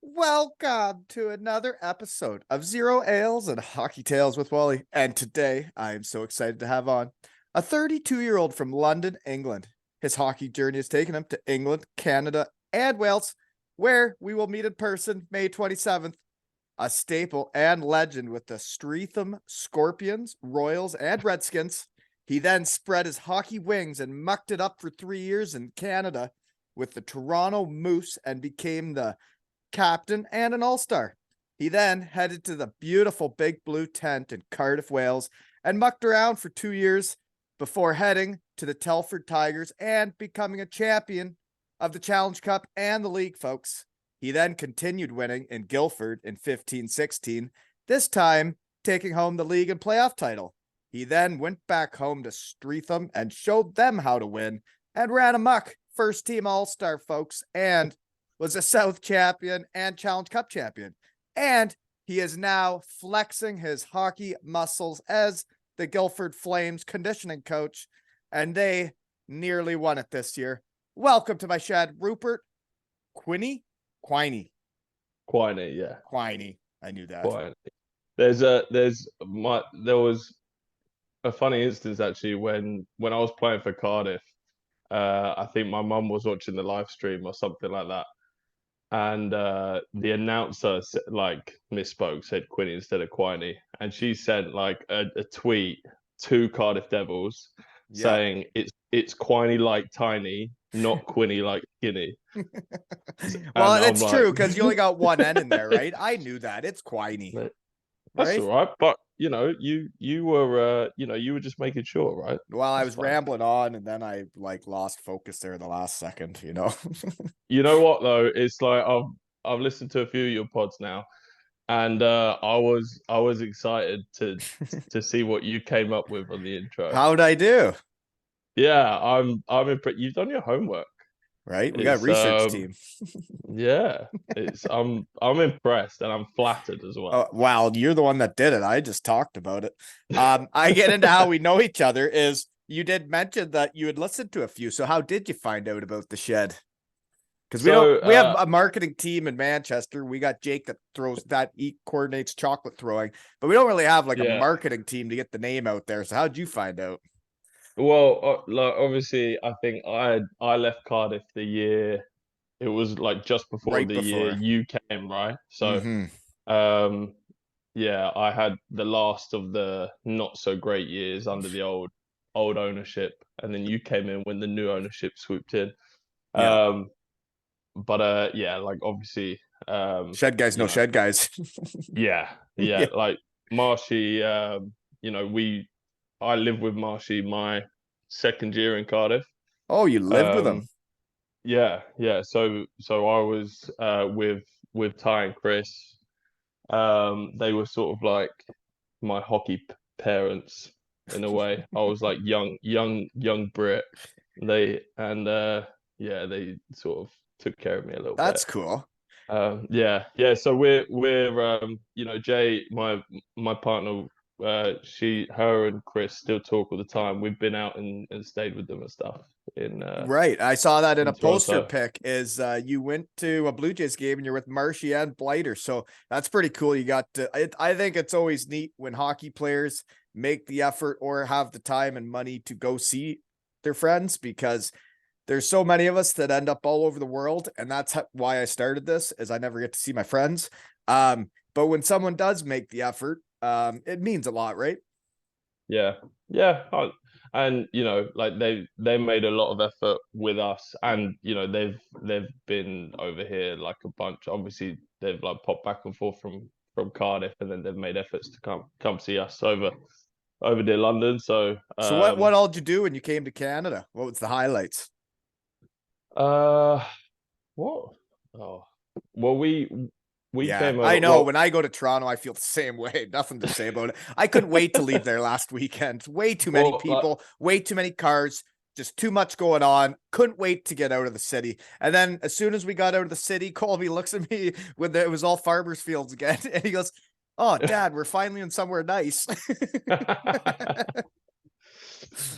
Welcome to another episode of Zero Ales and Hockey Tales with Wally. And today I am so excited to have on a 32-year-old from London, England. His hockey journey has taken him to England, Canada, and Wales, where we will meet in person May 27th. A staple and legend with the Streatham Scorpions, Royals, and Redskins. He then spread his hockey wings and mucked it up for 3 years in Canada with the Toronto Moose and became the captain and an all-star. He then headed to the beautiful Big Blue Tent in Cardiff, Wales, and mucked around for 2 years before heading to the Telford Tigers and becoming a champion of the Challenge Cup and the league, folks. He then continued winning in Guildford in 15-16, this time taking home the league and playoff title. He then went back home to Streatham and showed them how to win and ran amok. First team all-star, folks, and was a South champion and Challenge Cup champion. And he is now flexing his hockey muscles as the Guildford Flames conditioning coach, and they nearly won it this year. Welcome to my shed, Rupert. Quiney? Quiney. Yeah. Quiney. I knew that. Quiney. There was a funny instance actually when I was playing for Cardiff. I think my mum was watching the live stream or something like that. And the announcer misspoke, said Quinny instead of Quiney, and she sent like a tweet to Cardiff Devils saying it's Quiney like tiny, not Quinny like skinny. Well, it's true because you only got one N in there, right? I knew that. It's Quiney. That's right? all right, but you were just making sure, right? Well, I was rambling on, and then I lost focus there in the last second. You know what though? It's like I've listened to a few of your pods now, and I was excited to see what you came up with on the intro. How'd I do? Yeah, I'm impressed. You've done your homework, right? We got a research team. Yeah, I'm impressed and I'm flattered as well. Oh, wow, you're the one that did it. I just talked about it. I get into how we know each other is you did mention that you had listened to a few. So how did you find out about the shed? Because we have a marketing team in Manchester. We got Jake that coordinates chocolate throwing, but we don't really have a marketing team to get the name out there. So how'd you find out? Well, obviously, I think I left Cardiff the year. It was just before year you came, right? So, yeah, I had the last of the not so great years under the old ownership, and then you came in when the new ownership swooped in. Yeah. But obviously, shed guys, no shed guys. yeah. Like Marshy, I lived with Marshy my second year in Cardiff. Oh, you lived with him? Yeah. So I was with Ty and Chris. They were sort of like my hockey parents in a way. I was like young Brit. They sort of took care of me a little bit. That's cool. Yeah. So we're Jay, my partner, her and Chris still talk all the time. We've been out and stayed with them and stuff right. I saw that in a poster Toronto. pic is you went to a Blue Jays game and you're with Marshy and Blighter. So that's pretty cool. You got to, I think it's always neat when hockey players make the effort or have the time and money to go see their friends, because there's so many of us that end up all over the world. And that's why I started this, is I never get to see my friends. But when someone does make the effort, it means a lot, right? Yeah. And they made a lot of effort with us, and they've been over here like a bunch. Obviously, they've popped back and forth from Cardiff, and then they've made efforts to come see us over near London. So what all did you do when you came to Canada? What was the highlights? What? Oh, well, we came over. I know. When I go to Toronto, I feel the same way. Nothing to say about it. I couldn't wait to leave there last weekend. Way too many people, way too many cars, just too much going on. Couldn't wait to get out of the city. And then as soon as we got out of the city, Colby looks at me when it was all farmers fields again. And he goes, "Oh, Dad, we're finally in somewhere nice."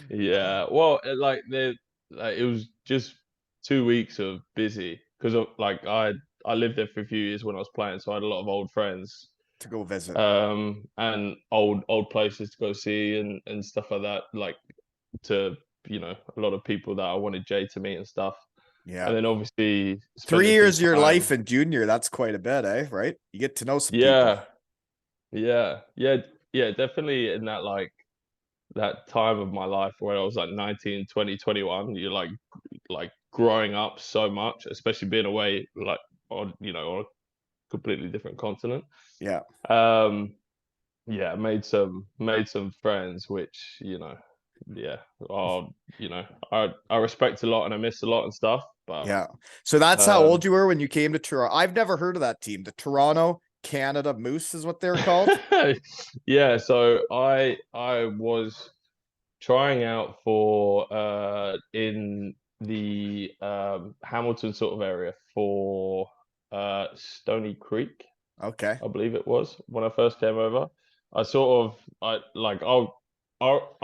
Yeah. Well, it was just 2 weeks of busy. because like I lived there for a few years when I was playing, so I had a lot of old friends, to go visit. and old places to go see and stuff like that. Like to a lot of people that I wanted Jay to meet and stuff. Yeah. And then obviously Three spending some years of your time. life in junior, that's quite a bit, eh? Right? You get to know some people. Yeah, yeah, definitely in that like that time of my life where I was like 19, 20, 21. You're like growing up so much, especially being away like on a completely different continent. Yeah. Um, yeah, made some friends, which yeah, are I respect a lot and I miss a lot and stuff. But Yeah. So that's how old um, you were when you came to Toronto. I've never heard of that team. The Toronto Canada Moose is what they were called. yeah, so I was trying out for in the Hamilton sort of area for Stony Creek, Okay. I believe it was when I first came over. I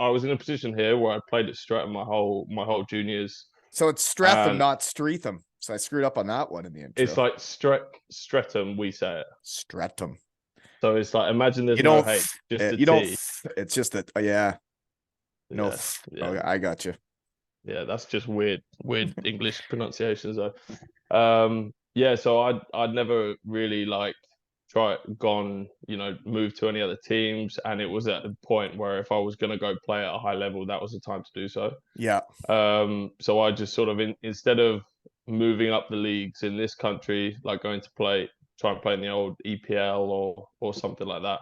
was in a position here where I played at Streatham my whole juniors, So it's Streatham, and not Streatham. So I screwed up on that one in the it's intro. like Streatham, we say it. Streatham. So it's like imagine there's You no don't, H, just a you don't, T. it's just that, oh, yeah. No, Yeah, oh, yeah, I got you. yeah. That's just weird English pronunciations though. Yeah, so I'd never really like gone, moved to any other teams, and it was at a point where if I was gonna go play at a high level, that was the time to do so. Yeah. So I just sort of instead of moving up the leagues in this country, like going to try and play in the old EPL or something like that.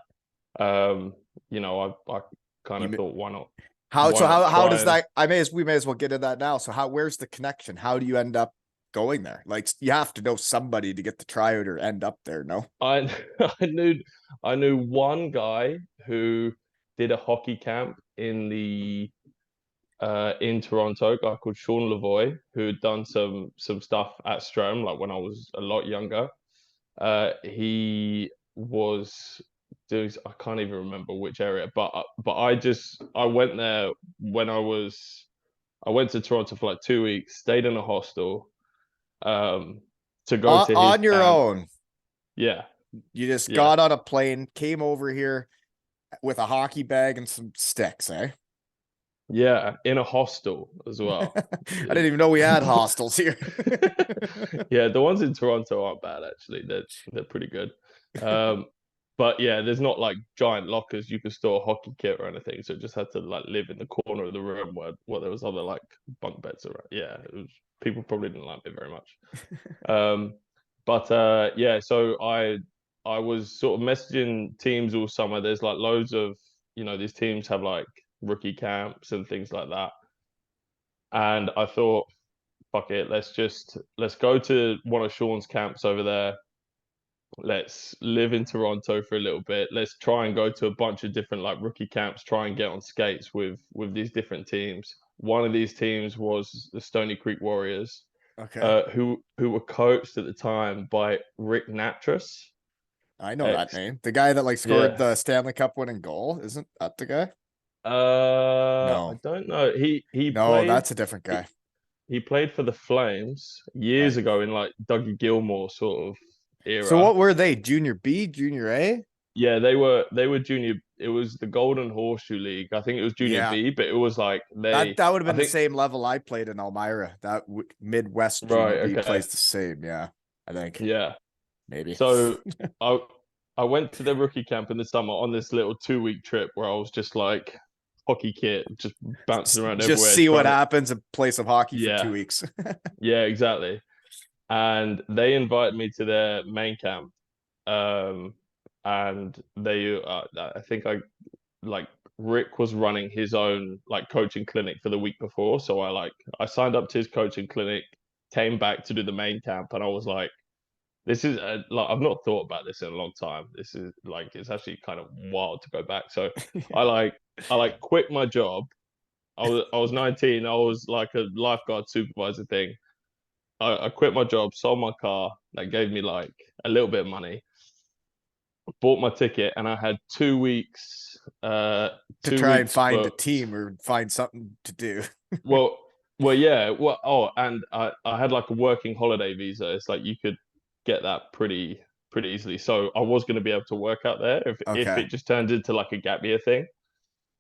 I kind of You, thought, why not? how, Why so not how try does and that, we may as well get into that now. So where's the connection? How do you end up going there? Like you have to know somebody to get the tryout or end up there. No. I I knew one guy who did a hockey camp in Toronto, a guy called Sean Lavoie, who had done some stuff at Streatham, like when I was a lot younger. He was doing, I can't even remember which area, but I went there when I went to Toronto for like 2 weeks, stayed in a hostel, um, to go to his On your camp. own. Yeah, You just yeah. got on a plane, came over here with a hockey bag and some sticks, eh? Yeah, in a hostel as well. I didn't even know we had hostels here. Yeah, the ones in Toronto aren't bad actually. They're pretty good. Um, but yeah, there's not like giant lockers you could store hockey kit or anything. So just had to like live in the corner of the room where there was other like bunk beds around. Yeah, people probably didn't like me very much. Um, but yeah, so I was sort of messaging teams all summer. There's like loads of these teams have like rookie camps and things like that. And I thought, fuck it, let's go to one of Sean's camps over there. Let's live in Toronto for a little bit. Let's try and go to a bunch of different like rookie camps, try and get on skates with these different teams. One of these teams was the Stony Creek Warriors, Okay. who were coached at the time by Rick Natras. I know that Ex name. The guy that like scored Yeah. the Stanley Cup winning goal. Isn't that the guy? I No. don't know. He No, played that's a different he, guy. he played for the Flames years Right. ago in like Dougie Gilmore sort of So era. what were they? Junior B, junior A? Yeah, they were junior. It was the Golden Horseshoe League. I think it was junior Yeah. B, but it was like That would have I been the think same level I played in Elmira. That Midwest Junior right, B okay. plays the same. Yeah, I think Yeah. maybe So I I went to the rookie camp in the summer on this little 2 week trip where I was just like hockey kit, just bouncing around just everywhere, see what trying to happens and play some hockey for yeah, 2 weeks. yeah, exactly. And they invited me to their main camp. Um, and I think like Rick was running his own like coaching clinic for the week before, so I signed up to his coaching clinic, came back to do the main camp, and I was like, this is like I've not thought about this in a long time. This is like it's actually kind of wild to go back. So I like I like quit my job. I was 19. I was like a lifeguard supervisor thing. I quit my job, sold my car. That gave me like a little bit of money. Bought my ticket, and I had 2 weeks. To Two try and weeks find a booked. team or find something to do. Well, Well, yeah. Well, oh, and I had like a working holiday visa. It's like you could get that pretty easily. So I was going to be able to work out there if Okay. it just turned into like a gap year thing.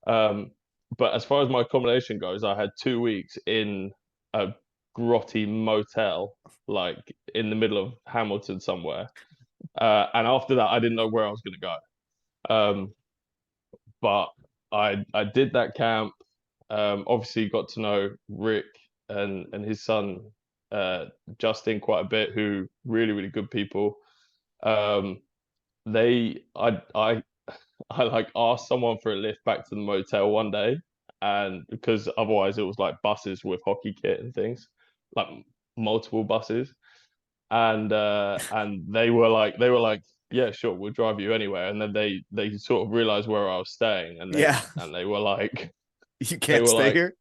Um, but as far as my accommodation goes, I had 2 weeks in a grotty motel, like in the middle of Hamilton somewhere. And after that, I didn't know where I was going to go. Um, but I did that camp. Obviously got to know Rick and his son Justin quite a bit, who really good people. Um, they I like asked someone for a lift back to the motel one day, and because otherwise it was like buses with hockey kit and things, like multiple buses, and they were like, yeah, sure, we'll drive you anywhere. And then they sort of realized where I was staying, and Yeah. they were like You they can't were stay like, here.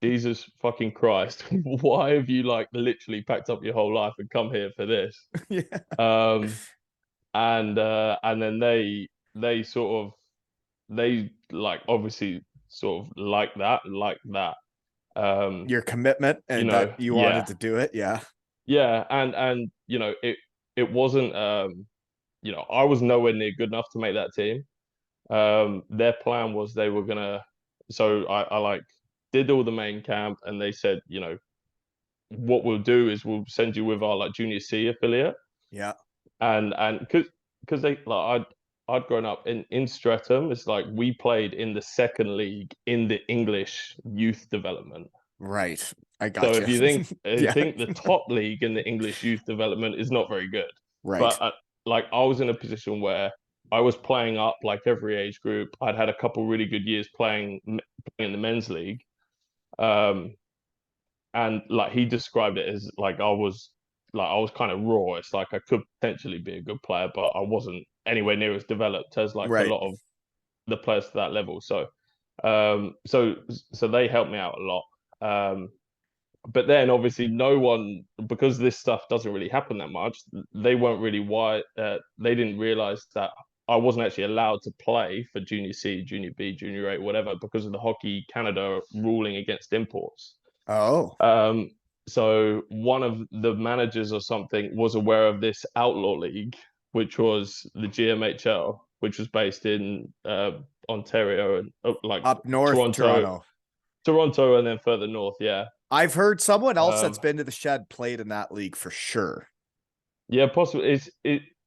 Jesus fucking Christ, why have you like literally packed up your whole life and come here for this? Yeah. Um, and then they sort of they like obviously sort of like that. Um, Your commitment you and that know, you yeah, wanted to do it. Yeah. yeah, and it wasn't I was nowhere near good enough to make that team. Their plan was they were gonna so I like did all the main camp, and they said, what we'll do is we'll send you with our like junior C affiliate, Yeah. and because they like I'd grown up in Streatham. It's like we played in the second league in the English youth development. Right. I So got if you. you think Yeah. the top league in the English youth development is not very good, Right. but like I was in a position where I was playing up like every age group. I'd had a couple really good years playing in the men's league, um, and like he described it as like I was kind of raw. It's like I could potentially be a good player, but I wasn't anywhere near as developed as like a Right. lot of the players to that level. So they helped me out a lot. But then obviously no one, because this stuff doesn't really happen that much, they weren't really why they didn't realize that I wasn't actually allowed to play for junior C, junior B, junior A, whatever, because of the Hockey Canada ruling against imports. Oh. Um, so one of the managers or something was aware of this outlaw league, which was the GMHL, which was based in Ontario and like Up north, Toronto, Toronto. Toronto, and then further north. Yeah. I've heard someone else that's Um, been to the shed played in that league for sure. yeah, possibly.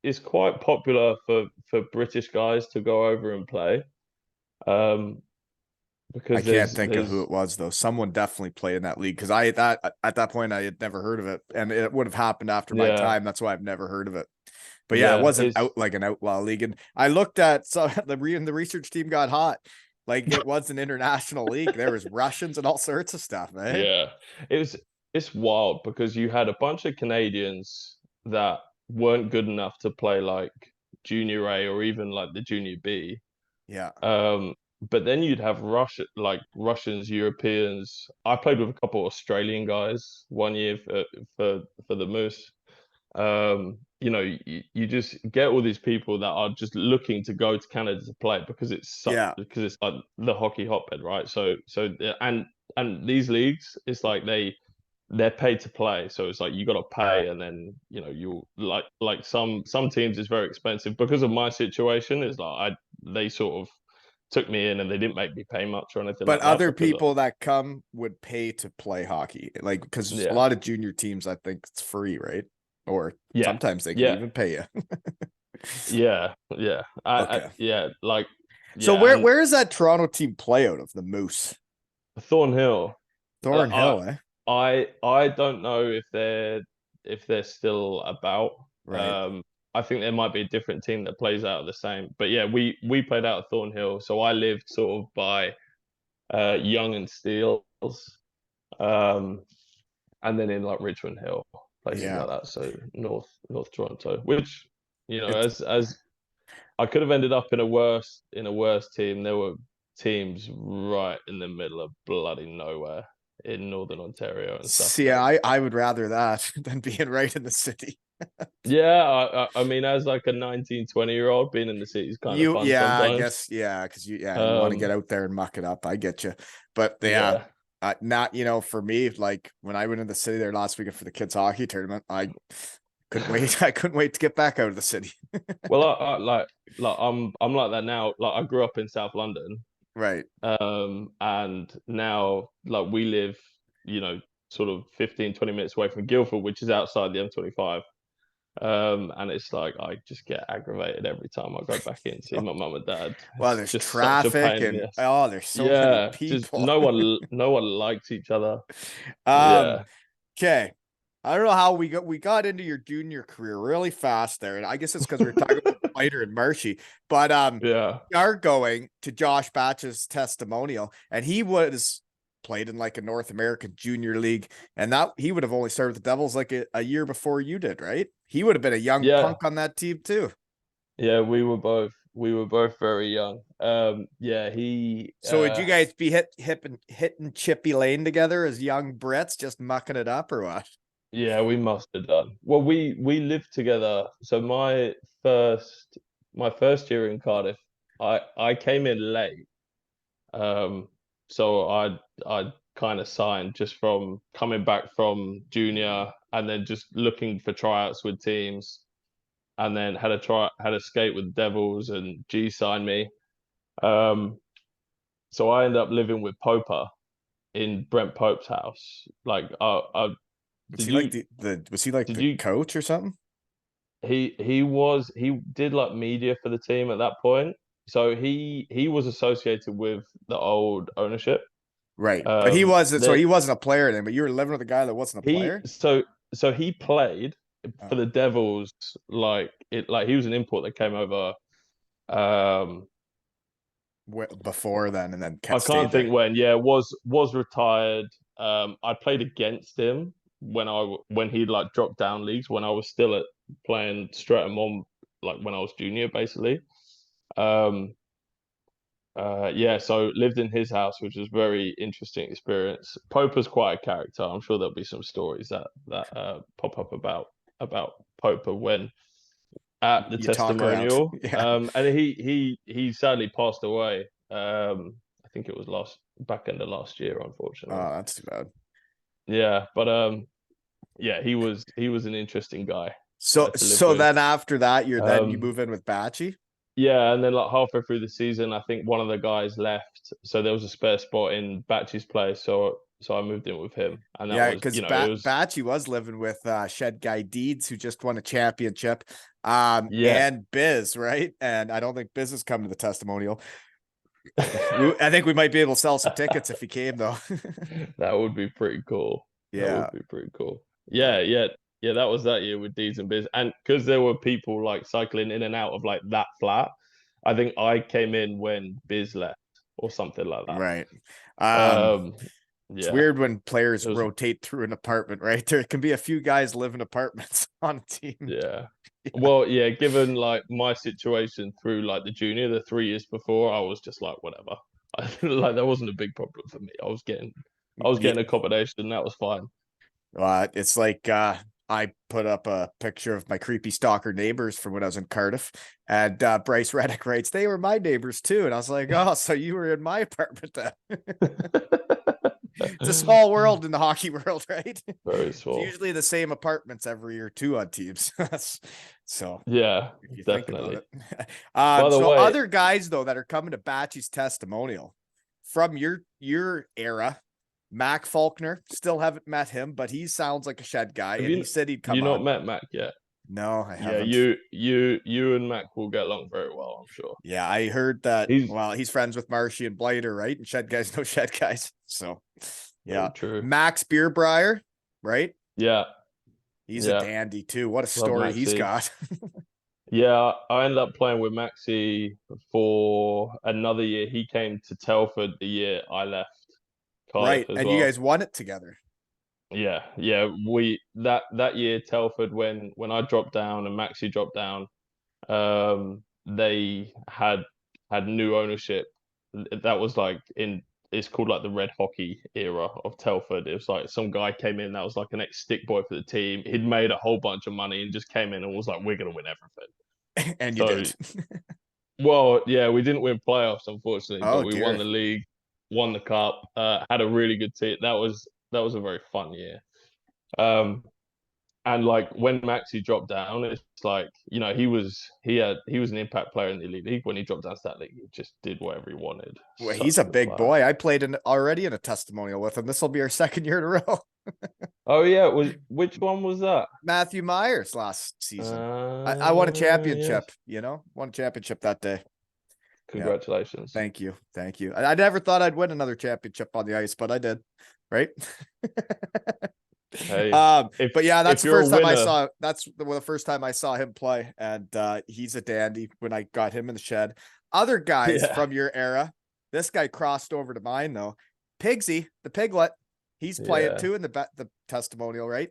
It's quite popular for British guys to go over and play. Um, I because can't there's think of who there's it was though. Someone definitely played in that league because I at that point I had never heard of it, and it would have happened after my yeah time. That's why I've never heard of it. But yeah, it yeah wasn't out like an outlaw league. And I looked at so the research team got hot. Like it was an international league. There was Russians and all sorts of stuff, man. yeah it's wild because you had a bunch of Canadians that weren't good enough to play like junior A or even like the junior B. Yeah. Um, but then you'd have Russians, Europeans. I played with a couple of Australian guys one year for the Moose. You just get all these people that are just looking to go to Canada to play Yeah. because it's like the hockey hotbed, right? And these leagues, it's like they're paid to play, so it's like you got to pay, and then you like some teams it's very expensive because of my situation. It's like they sort of took me in and they didn't make me pay much or anything But like that other because people that come would pay to play hockey. Like because a yeah lot of junior teams, I think it's free, right? Or yeah sometimes they can yeah even pay you. yeah Okay. yeah like So yeah. And where is that Toronto team play out of the Moose? Thornhill. I Thornhill, eh? I don't know if they're still about. Right. Um, I think there might be a different team that plays out of the same. But yeah, we played out of Thornhill, so I lived sort of by Young and Steeles, um, and then in like Richmond Hill, places Yeah. like that. So North Toronto, which It's as I could have ended up in a worse team. There were teams right in the middle of bloody nowhere in Northern Ontario and stuff. yeah, That I would rather that than being right in the city. yeah, I mean, as like a 19, 20-year-old, being in the city is kind of fun I sometimes. guess, yeah, because you want to get Um, out there and muck it up. I get you. But yeah, yeah, Not, for me, like when I went in the city there last weekend for the kids hockey tournament, I couldn't wait. I couldn't wait to get back out of the city. Well, I like I'm like that now. Like I grew up in South London, Right. and now like we live, sort of 15, 20 minutes away from Guildford, which is outside the M25. And it's like I just get aggravated every time I go back in see my mum and dad. Well, It's there's just such a traffic pain in the and ass. there's so many Yeah, just people. no one likes each other. Um, Yeah, okay. I don't know how we got into your junior career really fast there, and I guess it's because we were talking about Spider and Marshy. But yeah, we are going to Josh Batch's testimonial, and he was played in like a North American Junior League, and that he would have only started with the Devils like a year before you did, right? He would have been a young yeah, punk on that team too. yeah. We were both very young. Yeah, he So would you guys be hitting Chippy Lane together as young Brits, just mucking it up, or what? yeah, we must have done. Well, we lived together. So my first year in Cardiff, I came in late. Um, so I kind of signed just from coming back from junior and then just looking for tryouts with teams, and then had a skate with the Devils, and G signed me. Um, so I ended up living with Poper in Brent Pope's house. Like, Was did he like you the was he like did the you coach or something? he did like media for the team at that point. So he was associated with the old ownership. Right. But Then he wasn't a player then, but you were living with a guy that wasn't a he player? so so he played for Oh, the Devils, like he was an import that came over. Um, before then and then I stayed can't think there. when. Yeah, was retired. I played against him when he like dropped down leagues when I was still at playing Streatham on, like when I was junior basically. Um, yeah, so lived in his house, which was very interesting experience. Poper's quite a character. I'm sure there'll be some stories that pop up about Poper when at the You talk her out. testimonial. Yeah. And he sadly passed away. I think it was back end of last year, unfortunately. Oh, that's too bad. Yeah, but yeah, he was an interesting guy So to live with. then after that, you Um, move in with Batchy? Yeah, and then like halfway through the season, I think one of the guys left, so there was a spare spot in Batchy's place, so I moved in with him, and that Yeah, was, because it was, Batchy was living with Shed Guy Deeds, who just won a championship. yeah, And Biz, right? And I don't think Biz has come to the testimonial. I think we might be able to sell some tickets if he came though. that would be pretty cool. That Yeah. would be pretty cool. But Yeah, yeah, yeah. That was that year with Deeds and Biz, and because there were people like cycling in and out of like that flat, I think I came in when Biz left or something like that. right. Um, It's yeah, weird when players it was, rotate through an apartment, right? There can be a few guys live in apartments on a team. yeah. Well, yeah, given like my situation through like the junior, the 3 years before, I was just like, whatever. Like that wasn't a big problem for me. I was getting Yeah. accommodation, that was fine. It's like I put up a picture of my creepy stalker neighbors from when I was in Cardiff, and Bryce Reddick writes, "They were my neighbors too," and I was like, "Oh, so you were in my apartment then?" It's a small world in the hockey world, right? Very It's small. usually the same apartments every year too on teams. So Yeah, if you think about definitely. it. By the So way, other guys though that are coming to Batchy's testimonial from your era, Mac Faulkner, still haven't met him, but he sounds like a Shed guy, have and he you said he'd have you come not on. met Mac yet? No, I Yeah, haven't. you and Mac will get along very well, I'm sure. Yeah, I heard that. He's Well, he's friends with Marshy and Blighter, right? And Shed guys know Shed guys. So, very yeah, true. Max Beerbrier, right? Yeah, He's a yeah. dandy too. What a Love story he's Maxi. got. Yeah, I ended up playing with Maxi for another year. He came to Telford the year I left Right, Cardiff as and you well. guys won it together. Yeah, yeah. We that year Telford when I dropped down and Maxi dropped down, they had new ownership. That was like it's called like the red hockey era of Telford. It was like some guy came in that was like an ex stick boy for the team. He'd made a whole bunch of money and just came in and was like, we're gonna win everything. And you So, did. well, yeah, we didn't win playoffs, unfortunately, but Oh we won dear. the league. won the cup, had a really good team. That was a very fun year. And like when Maxi dropped down, it's like, he was an impact player in the Elite League. When he dropped down to that league, he just did whatever he wanted. Well, Such he's a good big player. boy. I played already in a testimonial with him. This will be our second year in a row. Oh yeah, which one was that? Matthew Myers last season. I won a championship, Yes. won a championship that day. Yeah. Congratulations. Thank you. Thank you. I never thought I'd win another championship on the ice, but I did. Right. Hey, but yeah, that's the you're a first time I winner, saw. That's the first time I saw him play, and he's a dandy. When I got him in the shed, other guys Yeah. from your era, this guy crossed over to mine though. Pigsy, the piglet, he's playing Yeah. too in the testimonial, right?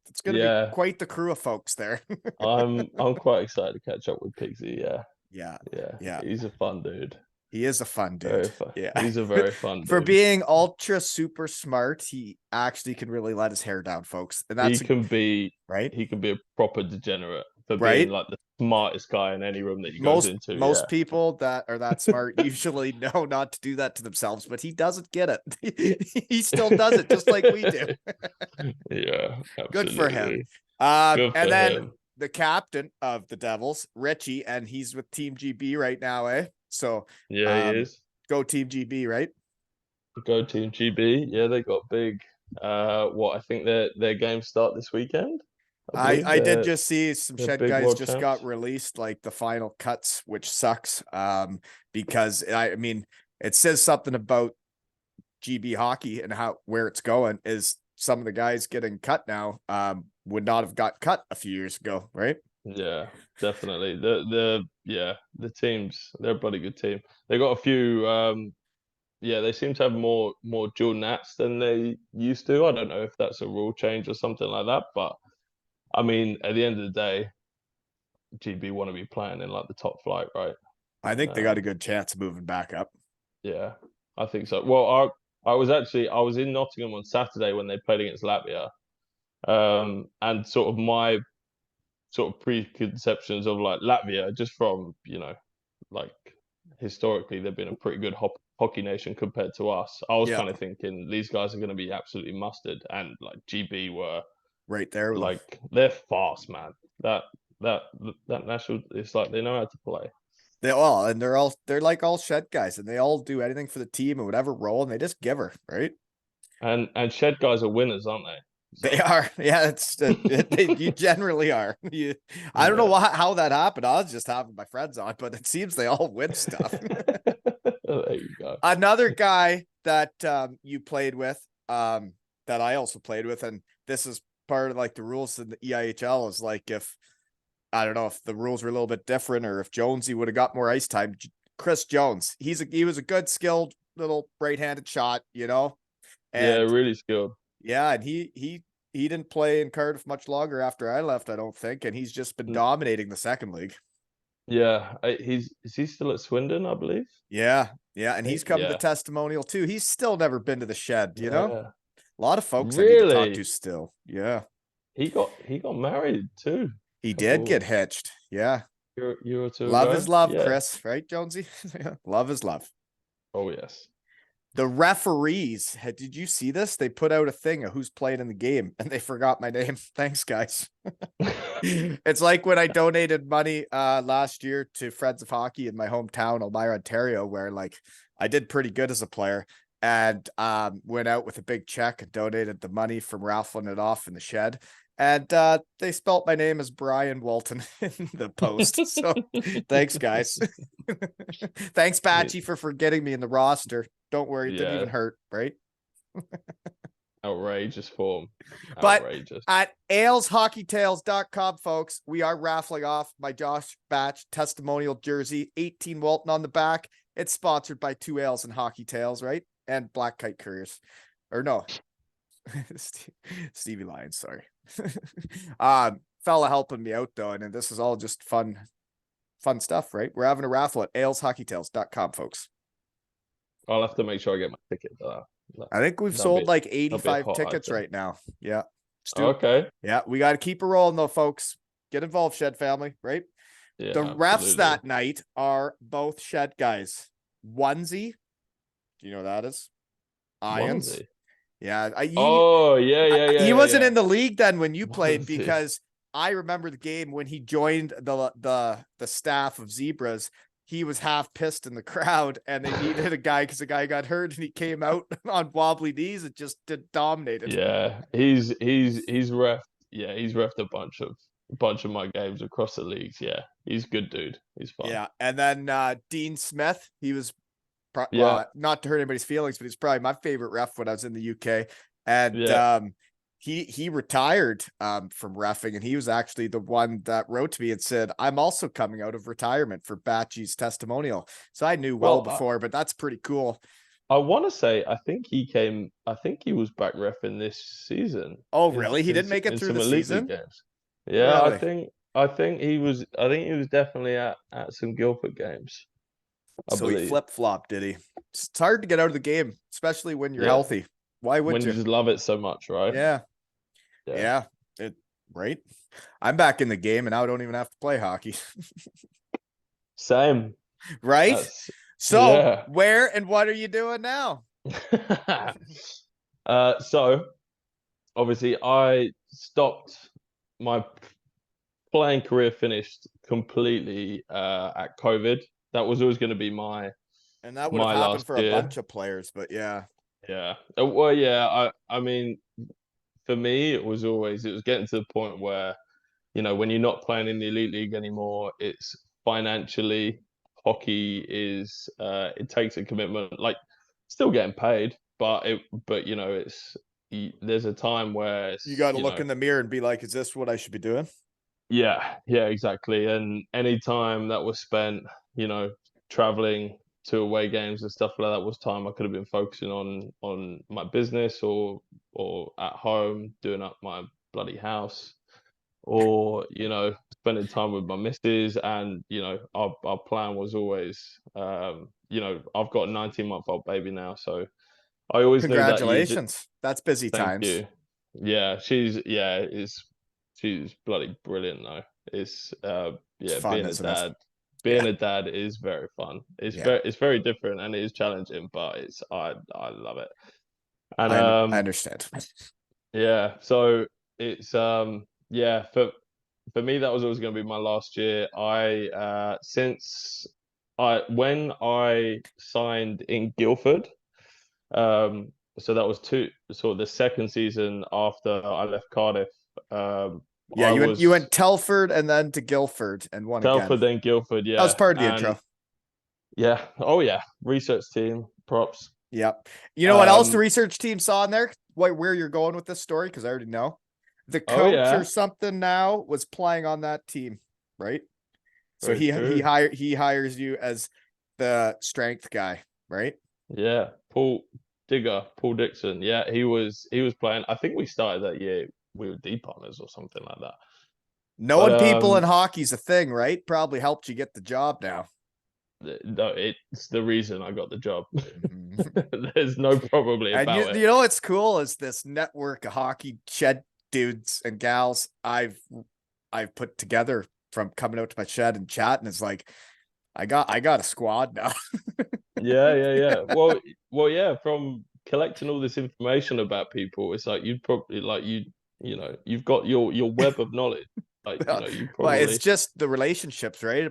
It's gonna Yeah. be quite the crew of folks there. I'm quite excited to catch up with Pigsy. Yeah. Yeah, Yeah. yeah. He's a fun dude. He is a fun Very dude. fun. Yeah. He's a very fun For dude. being ultra super smart, he actually can really let his hair down, folks. And that's He can be right. He can be a proper degenerate for Right. being like the smartest guy in any room that he goes into. Most people that are that smart usually know not to do that to themselves, but he doesn't get it. He still does it just like we do. Yeah, Good for him. absolutely. Good And for then him. the captain of the Devils, Richie, and he's with Team GB right now, eh? So Yeah, he is. go Team GB, right? Go Team GB. Yeah, they got big. I think their games start this weekend. I did just see some they're shed big guys world just got champs. released, like the final cuts, which sucks. Because I mean, it says something about GB hockey and where it's going is some of the guys getting cut now would not have got cut a few years ago, right? Yeah, definitely. The teams, they're a bloody good team. They got a few they seem to have more dual nats than they used to. I don't know if that's a rule change or something like that, but I mean, at the end of the day, GB want to be playing in like the top flight, right? I think they got a good chance of moving back up. Yeah, I think so. Well, I was in Nottingham on Saturday when they played against Latvia, and sort of my sort of preconceptions of like Latvia, just from like historically they've been a pretty good hockey nation compared to us. I was Yeah. kind of thinking these guys are going to be absolutely mustard, and like GB were right there with them. like they're fast, man. That national, it's like they know how to play. They're like all shed guys, and they all do anything for the team in whatever role, and they just give her, right? And shed guys are winners, aren't they? So. They are. Yeah, you generally are. I don't know how that happened. I was just having my friends on, but it seems they all win stuff. There you go. Another guy that you played with, that I also played with, and this is part of like the rules in the EIHL is like if I don't know if the rules were a little bit different or if Jonesy would have got more ice time. Chris Jones, he was a good skilled little right-handed shot, and yeah, really skilled. Yeah, and he didn't play in Cardiff much longer after I left, I don't think, and he's just been dominating the second league. Yeah, is he still at Swindon, I believe? Yeah, and he's come to the testimonial too. He's still never been to the shed, A lot of folks I need to talk to still. Yeah. He got married too. He did get hitched. Yeah. Year or two love ago. is love, Chris, right, Jonesy? Love is love. Oh yes. The referees, did you see this? They put out a thing of who's playing in the game and they forgot my name. Thanks, guys. It's like when I donated money last year to Friends of Hockey in my hometown, Elmira, Ontario, where like I did pretty good as a player and went out with a big check and donated the money from raffling it off in the shed. And they spelt my name as Brian Walton in the post. So thanks, guys. Thanks, Patchy, for forgetting me in the roster. Don't worry, it didn't even hurt, right? Outrageous form. Outrageous. But at aleshockeytales.com, folks, we are raffling off my Josh Batch testimonial jersey, 18 Walton on the back. It's sponsored by 2 Ales and Hockey Tales, right? And Black Kite Couriers. Or no. Stevie Lyons, sorry. Fella helping me out though, and this is all just fun stuff, right? We're having a raffle at aleshockeytales.com, folks. I'll have to make sure I get my ticket. I think we've sold like 85 tickets right now. Yeah. Okay. Yeah, we got to keep it rolling though, folks. Get involved, Shed family, right? Yeah, the refs that night are both Shed guys. Onesie, Do you know what that is? Ions. Swansea. Yeah, Oh, he wasn't yeah. in the league then when you played, Swansea. because I remember the game when he joined the staff of Zebras. He was half pissed in the crowd, and they needed a guy because the guy got hurt, and he came out on wobbly knees and just dominated. Yeah, he's ref. Yeah, he's refed a bunch of my games across the leagues. Yeah, he's a good dude. He's fun. Yeah, and then Dean Smith, he was Yeah, not to hurt anybody's feelings, but he's probably my favorite ref when I was in the UK. And yeah. he retired from refing, and he was actually the one that wrote to me and said, I'm also coming out of retirement for Batchy's testimonial. So I knew well Well, before, but that's pretty cool. I want to say I think he came. I think he was back refing this season Oh, in really? He didn't make it in through some the elite league season? games. Yeah, I Really? think I think he was. I think he was definitely at some Guildford games. I So he believe. flip-flopped, did he? It's hard to get out of the game, especially when you're Yeah, healthy. Why would when you you? just love it so much, right? Yeah. Yeah. Yeah. It right. I'm back in the game and now I don't even have to play hockey. Same. Right? That's So yeah. where and what are you doing now? So obviously I stopped my playing career finished completely at COVID. That was always going to be my And that would have my happened last for a year. bunch of players, but yeah. Yeah. Well, yeah. I mean, for me, it was getting to the point where when you're not playing in the elite league anymore, it's financially hockey is it takes a commitment. Like still getting paid, but there's a time where You it's got to look in the mirror and be like, is this what I should be doing? yeah, exactly. And any time that was spent, traveling to away games and stuff like that was time I could have been focusing on my business or at home doing up my bloody house or spending time with my missus. And our plan was always I've got a 19-month-old baby now, so I always knew that Congratulations. That's busy thank times. you. Yeah, she's bloody brilliant though. It's It's yeah, fun, isn't it? being Yeah. a dad is very fun. Yeah. It's very different and it is challenging, but I love it. And I understand. yeah, so it's yeah, for me that was always going to be my last year. When I signed in Guildford, um so that was the second season after I left Cardiff. Yeah, I you was went Telford and then to Guildford and won again. Telford then Guildford, That was yeah. part of the And intro. yeah, oh yeah, research team, props. Yep. You know what else the Um, research team saw in there? Where you're going with this story? Because I already know. The oh coach or yeah, something now was playing on that team, right? So very true. he hires you as the strength guy, right? Yeah, Paul Dixon. Yeah, he was playing. I think we started that year. We were D partners or something like that. But Knowing people in hockey's a thing, right? Probably helped you get the job now. no, it's the reason I got the job. Mhm. There's no probably And about it. you know what's cool is this network of hockey shed dudes and gals I've put together from coming out to my shed and chatting. It's like I got a squad now. Yeah. Well, yeah. From collecting all this information about people, it's like you'd probably you've got your web of knowledge. Like you Well, it's probably just the relationships, right?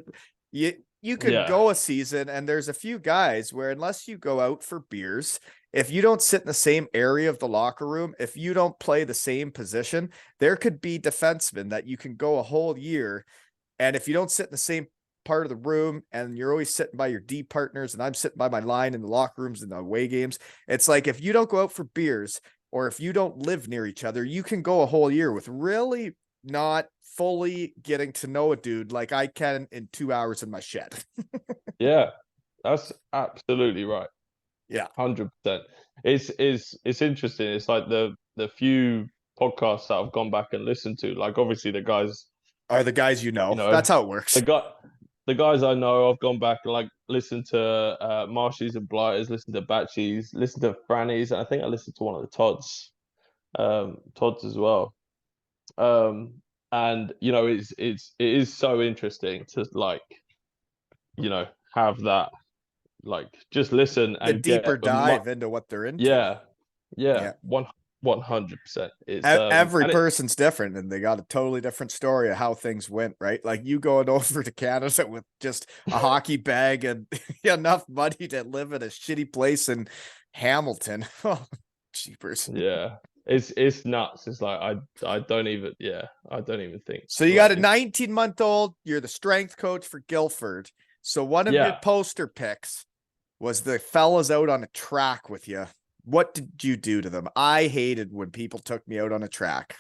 You can yeah go a season and there's a few guys where unless you go out for beers, if you don't sit in the same area of the locker room, if you don't play the same position, there could be defensemen that you can go a whole year. And if you don't sit in the same part of the room and you're always sitting by your D partners and I'm sitting by my line in the locker rooms and the away games, it's like if you don't go out for beers or if you don't live near each other, you can go a whole year with really not fully getting to know a dude like I can in 2 hours in my shed. yeah. That's absolutely right. Yeah. 100%. It's interesting. It's like the few podcasts that I've gone back and listened to. Like obviously the guys, Are the guys you you know. know, That's how it the works. guy the guys I know, I've gone back and like listened to Marshies and Blighters, listened to Batchies, listened to Franny's, and I think I listened to one of the Todd's as well. Um, and it is so interesting to like, have that like just listen The and get deeper dive into what they're into. yeah, yeah, Yeah. 100%. It's Every and it person's different and they got a totally different story of how things went, right? Like you going over to Canada with just a hockey bag and enough money to live in a shitty place in Hamilton. Oh, jeepers. yeah, it's nuts. It's like I don't even I don't even think So you got like a 19-month-old, you're the strength coach for Guildford. So one of your yeah. poster picks was the fellas out on a track with you. What did you do to them? I hated when people took me out on a track.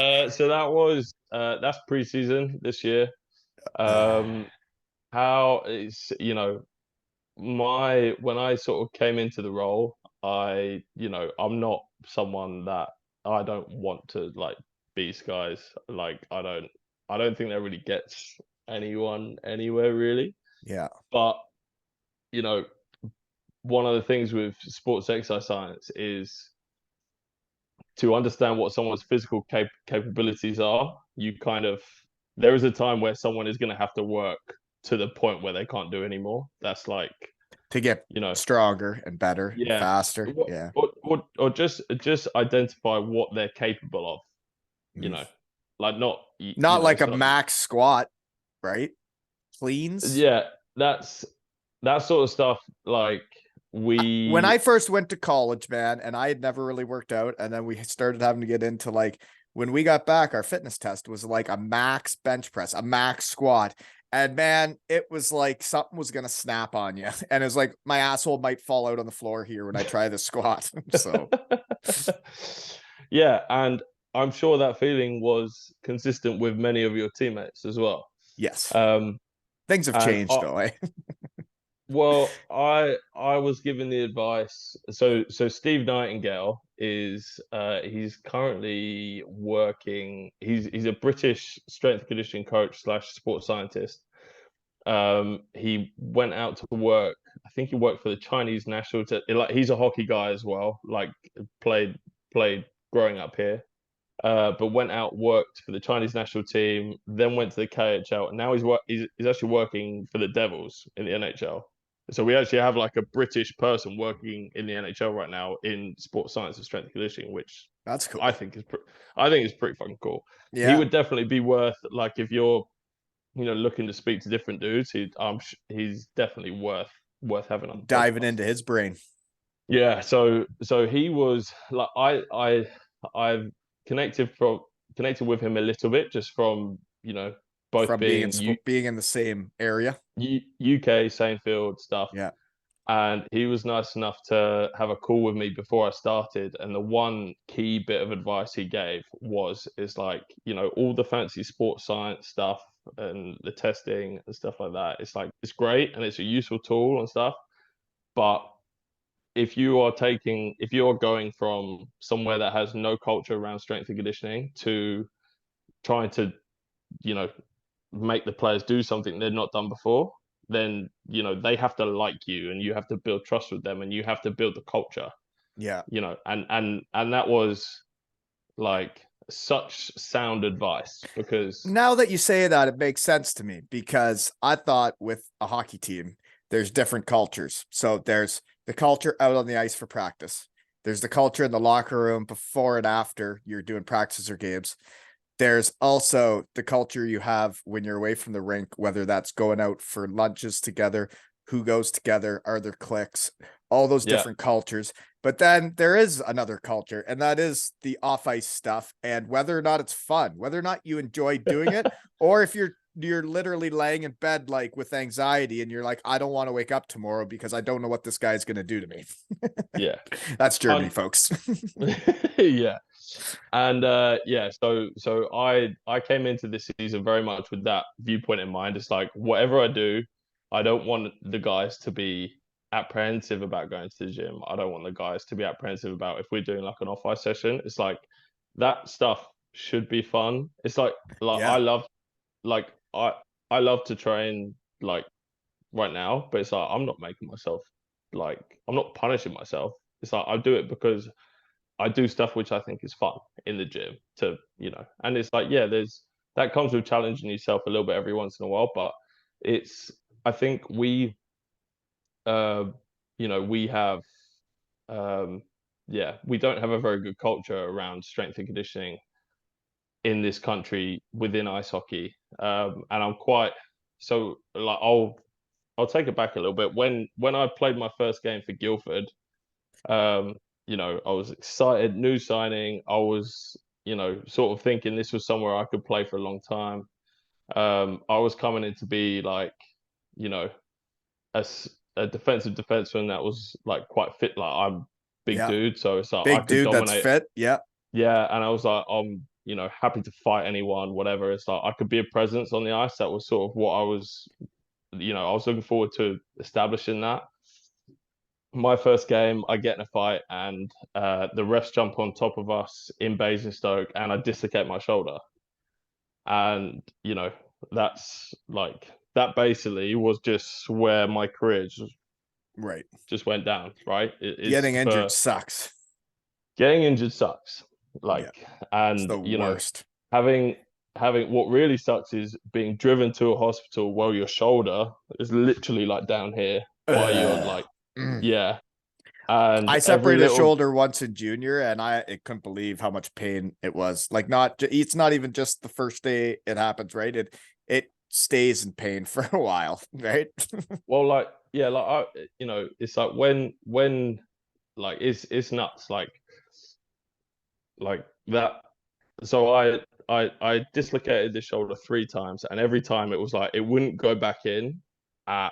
So that's preseason this year. Um, how it's my when I sort of came into the role, I'm not someone that I don't want to like beast guys. Like I don't think that really gets anyone anywhere really. Yeah. But you know, one of the things with sports exercise science is to understand what someone's physical capabilities are. There is a time where someone is going to have to work to the point where they can't do anymore. That's like, To get you know, stronger and better and yeah, faster. Yeah. or just identify what they're capable of. You Mm. know, like not Not like a max squat, right? Cleans. yeah, that's that sort of stuff. Like When we I first went to college, man, and I had never really worked out, and then we started having to get into like when we got back, our fitness test was like a max bench press, a max squat. And man, it was like something was gonna snap on you. And it was like my asshole might fall out on the floor here when I try the squat. So yeah, and I'm sure that feeling was consistent with many of your teammates as well. yes, Um, things have and changed though, eh? well, I was given the advice. So Steve Nightingale is he's currently working. He's a British strength and conditioning coach slash sports scientist. He went out to work. I think he worked for the Chinese national. Like he's a hockey guy as well. Like played played growing up here. But went out, worked for the Chinese national team, then went to the KHL, and now he's actually working for the Devils in the NHL. So we actually have like a British person working in the NHL right now in sports science and strength and conditioning, which That's cool. I think is pretty fucking cool. He Yeah. would definitely be worth like if you're looking to speak to different dudes, he's definitely worth having on the Diving podcast. into his brain. Yeah, so he was like I've connected with him a little bit just from both From being being being in the same area. UK same field stuff, Yeah. and he was nice enough to have a call with me before I started. And the one key bit of advice he gave is like all the fancy sports science stuff and the testing and stuff like that. It's like it's great and it's a useful tool and stuff, but if you are going from somewhere that has no culture around strength and conditioning to trying to, you know, make the players do something they've not done before, then they have to like you and you have to build trust with them and you have to build the culture, Yeah. and that was like such sound advice because Now that you say that, it makes sense to me because I thought with a hockey team, there's different cultures. So there's the culture out on the ice for practice. There's the culture in the locker room before and after you're doing practices or games. There's also the culture you have when you're away from the rink, whether that's going out for lunches together, who goes together, are there cliques, all those yeah. different cultures. But then there is another culture, and that is the off ice stuff. And whether or not it's fun, whether or not you enjoy doing it, or if you're literally laying in bed like with anxiety and you're like, I don't want to wake up tomorrow because I don't know what this guy's gonna do to me. Yeah. That's Germany, folks. Yeah. And so I came into this season very much with that viewpoint in mind. It's like whatever I do, I don't want the guys to be apprehensive about going to the gym. I don't want the guys to be apprehensive about if we're doing like an off-ice session. It's like that stuff should be fun. It's like Yeah. like I I love to train like right now, but it's like I'm not making myself like I'm not punishing myself. It's like I do it because I do stuff which I think is fun in the gym and it's like, yeah, that comes with challenging yourself a little bit every once in a while, but it's, I think uh, we have, um, yeah, we don't have a very good culture around strength and conditioning in this country within ice hockey. And I'm quite so like I'll take it back a little bit. When I played my first game for Guildford, um, I was excited, new signing. I was, sort of thinking this was somewhere I could play for a long time. I was coming in to be like, you know, a defensive defenseman that was like quite fit. Like I'm big Yeah. dude, so it's like I Big could dude that's dominate. fit. Yeah. Yeah, and I was like, I'm, happy to fight anyone, whatever. It's like I could be a presence on the ice. That was sort of what I was, I was looking forward to establishing that. My first game, I get in a fight, and the refs jump on top of us in Basingstoke, and I dislocate my shoulder. And that's like that basically was just where my career Right. just went down. Right, it's Getting injured for sucks. getting injured sucks. Yeah. Like, It's and the worst. having what really sucks is being driven to a hospital while your shoulder is literally like down here while you're Ugh. like, Mm. yeah, and I every separated a little, shoulder once in junior, and I couldn't believe how much pain it was. Like, it's not even just the first day it happens, right? It stays in pain for a while, right? well, like, yeah, like it's like when like it's nuts, like that. So I dislocated the shoulder 3 times, and every time it was like it wouldn't go back in at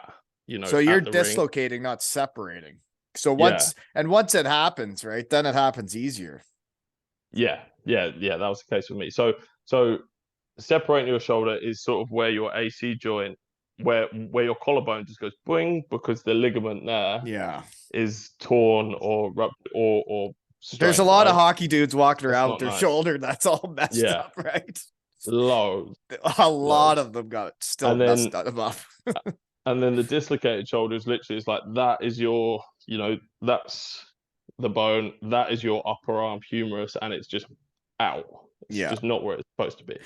So you're at the rink. dislocating, not separating. So Yeah, once it happens, right, then it happens easier. yeah. That was the case with me. So separating your shoulder is sort of where your AC joint, where your collarbone just goes boing because the ligament there Yeah. is torn or or There's a strained, lot of right? hockey dudes walking That's around with not their nice. shoulder that's all messed Yeah, up, right? loads, A lot loads. of them got still And messed then up. the dislocated shoulder is literally is like that is your, that's the bone, that is your upper arm humerus, and it's just out. It's Yeah. just not where it's supposed to be.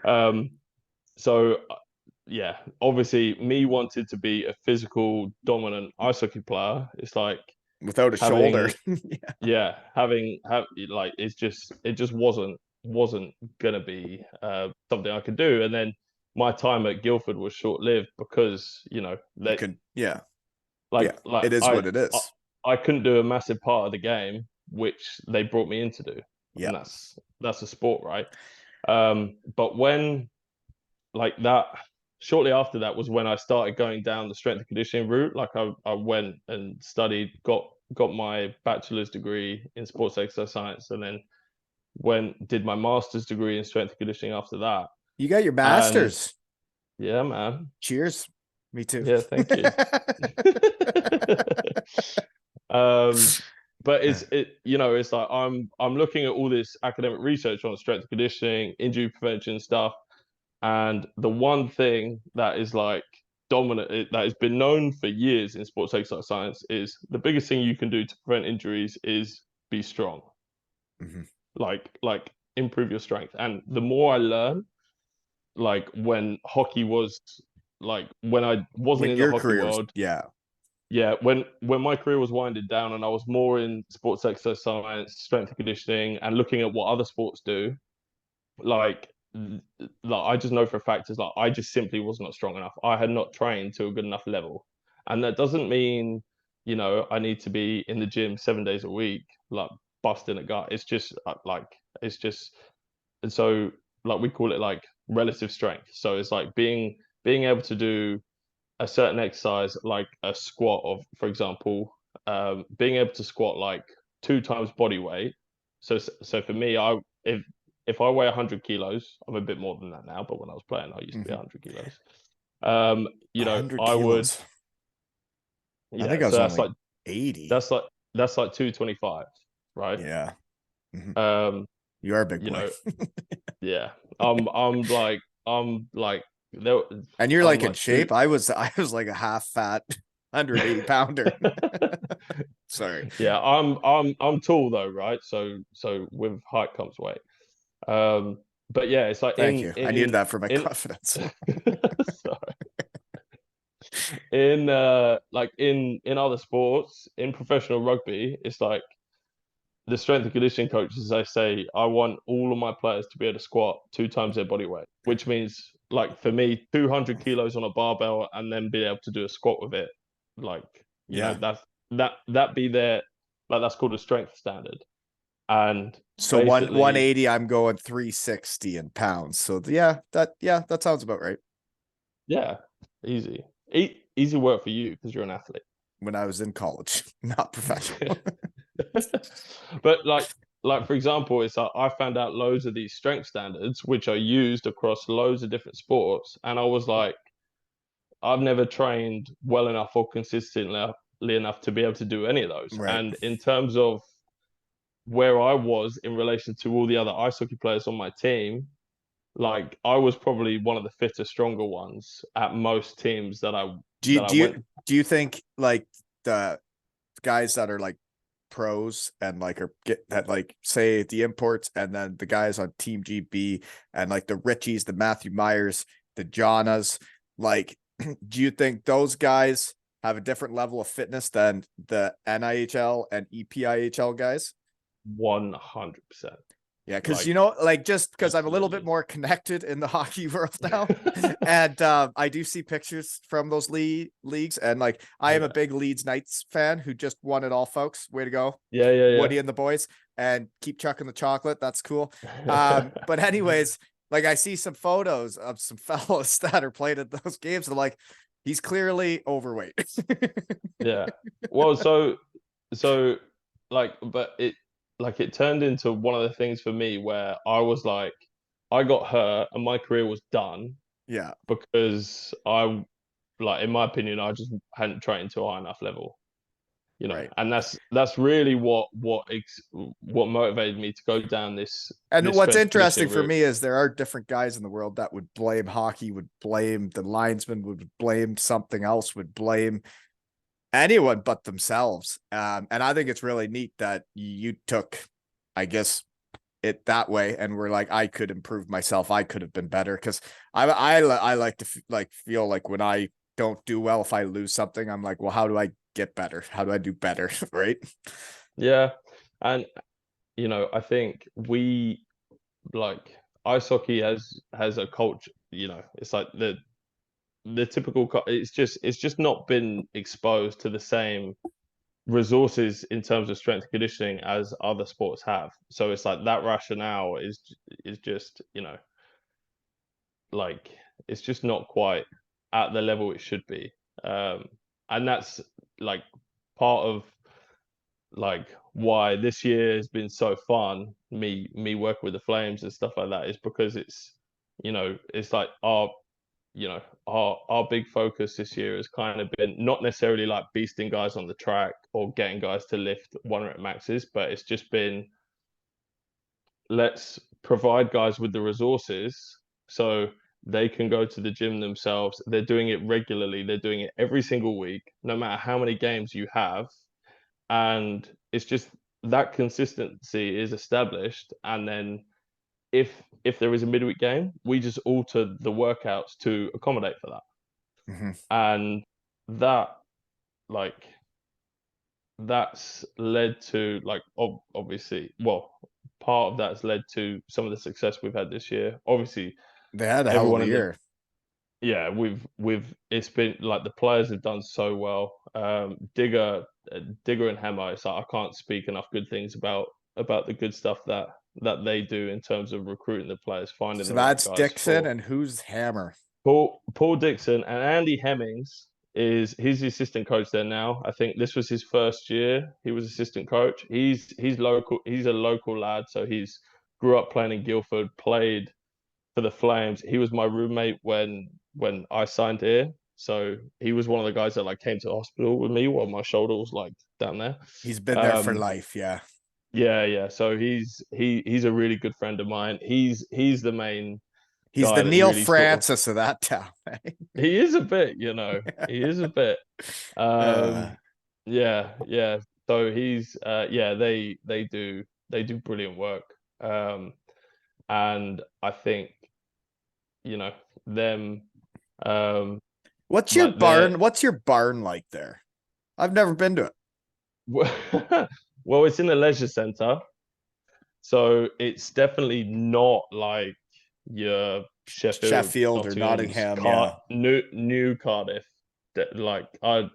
Um, so yeah, obviously me wanted to be a physical dominant ice hockey player. It's like Without a shoulder. having, yeah, have like it just wasn't gonna be something I could do. And then my time at Guildford was short lived because You they could, yeah. like Yeah. It is what it I is. I couldn't do a massive part of the game which they brought me in to do, Yeah. and that's a sport, right? But when like that shortly after that was when I started going down the strength and conditioning route. Like I went and studied, got my bachelor's degree in sports exercise science, and then did my master's degree in strength and conditioning after that. You got your And masters. yeah, man. Cheers. Me too. Yeah, thank you. um, but it's like I'm looking at all this academic research on strength and conditioning, injury prevention stuff, and the one thing that is like dominant, that has been known for years in sports exercise science, is the biggest thing you can do to prevent injuries is be strong. Mhm. Like improve your strength. And the more I learn, like when hockey was like when I wasn't When in the your hockey career was, world, yeah. yeah, when my career was winding down and I was more in sports exercise science, strength and conditioning, and looking at what other sports do, like I just know for a fact is like I just simply was not strong enough. I had not trained to a good enough level, and that doesn't mean I need to be in the gym 7 days a week, like busting a gut. It's just it's just, and so like we call it like relative strength. So it's like being able to do a certain exercise like a squat of, for example, being able to squat like 2 times body weight. So for me, if I weigh 100 kilos, I'm a bit more than that now, but when I was playing, I used to be Mhm. 100 kilos. 100 I would, kilos. I yeah. think I So was only 80. that's like that's like 225, right? Yeah. Mhm. Um, You are a big you boy. know, yeah. I'm like there. And you're I'm like in like two. shape. I was like a half fat 180 pounder. Sorry. Yeah, I'm tall though, right? So with height comes weight. But yeah, it's like Thank you. I needed that for my in confidence. sorry. in other sports, in professional rugby, it's like the strength and conditioning coaches, they say, I want all of my players to be able to squat 2 times their body weight, which means, like, for me, 200 kilos on a barbell and then be able to do a squat with it. Like, Yeah. that be their, like, that's called a strength standard. And So basically, 180, I'm going 360 in pounds. So that sounds about right. yeah, easy. Easy work for you because you're an athlete. When I was in college, not professional. But like for example, it's I found out loads of these strength standards which are used across loads of different sports, and I was like, I've never trained well enough or consistently enough to be able to do any of those. Right. And in terms of where I was in relation to all the other ice hockey players on my team, like I was probably one of the fitter, stronger ones at most teams that I Do you that I do you went. do you think like the guys that are like pros and like are get that, like, say the imports, and then the guys on Team GB and like the Richies, the Matthew Myers, the Jonas, like, do you think those guys have a different level of fitness than the NIHL and EPIHL guys? 100%. Yeah, because Like, like, just because I'm a little bit absolutely. more connected in the hockey world now, and I do see pictures from those leagues, and like I am a Yeah. big Leeds Knights fan who just won it all, folks. Way to go, Yeah. Woody and the boys, and keep chucking the chocolate. That's cool. Yeah. But anyways, like I see some photos of some fellows that are playing at those games, and I'm like, he's clearly overweight. Yeah. Well, so but it turned into one of the things for me where I was like, I got hurt and my career was done Yeah, because I, like, in my opinion, I just hadn't trained to a high enough level, right. and that's really what motivated me to go down And this what's strength interesting conditioning for route. me is there are different guys in the world that would blame hockey, would blame the linesman, would blame something else, would blame anyone but themselves. And I think it's really neat that you took, I guess, it that way, and we're like, I could improve myself. I could have been better, because I like to feel like when I don't do well, if I lose something, I'm like, well, how do I get better? How do I do better? Right? Yeah, and I think we, like, ice hockey has a culture. It's like the typical. It's just not been exposed to the same resources in terms of strength and conditioning as other sports have. So it's like that rationale is just, like, it's just not quite at the level it should be. Um, and that's, like, part of, like, why this year has been so fun, me working with the Flames and stuff like that, is because it's like our big focus this year has kind of been not necessarily like beasting guys on the track or getting guys to lift 1 rep maxes, but it's just been, let's provide guys with the resources so they can go to the gym themselves. They're doing it regularly. They're doing it every single week, no matter how many games you have. And it's just that consistency is established. And then if there is a midweek game, we just alter the workouts to accommodate for that. Mm-hmm. And that, like, that's led to, like, obviously, well, part of that's led to some of the success we've had this year. Obviously, They had a hell of everyone a in the year. yeah, we've it's been like the players have done so well. Digger and Hemo, it's like I can't speak enough good things about the good stuff that they do in terms of recruiting the players, finding So the right that's guys Dixon, for and who's Hammer? Paul Dixon. And Andy Hemmings he's the assistant coach there now. I think this was his first year. He was assistant coach. He's local. He's a local lad, so he's grew up playing in Guildford, played for the Flames. He was my roommate when I signed here. So he was one of the guys that, like, came to the hospital with me while my shoulder was, like, down there. He's been there for Um, life. Yeah. yeah. So he's a really good friend of mine. He's the main He's guy the that Neil really sort of, Francis of that town. he is a bit, he is a bit. uh, Um, yeah. So he's yeah, they do brilliant work. And I think, them um What's your Like they're barn? What's your barn like there? I've never been to it. well, it's in a leisure centre, so it's definitely not like your Sheffield, Sheffield or Nottingham's, Nottingham, yeah. New Cardiff. That like I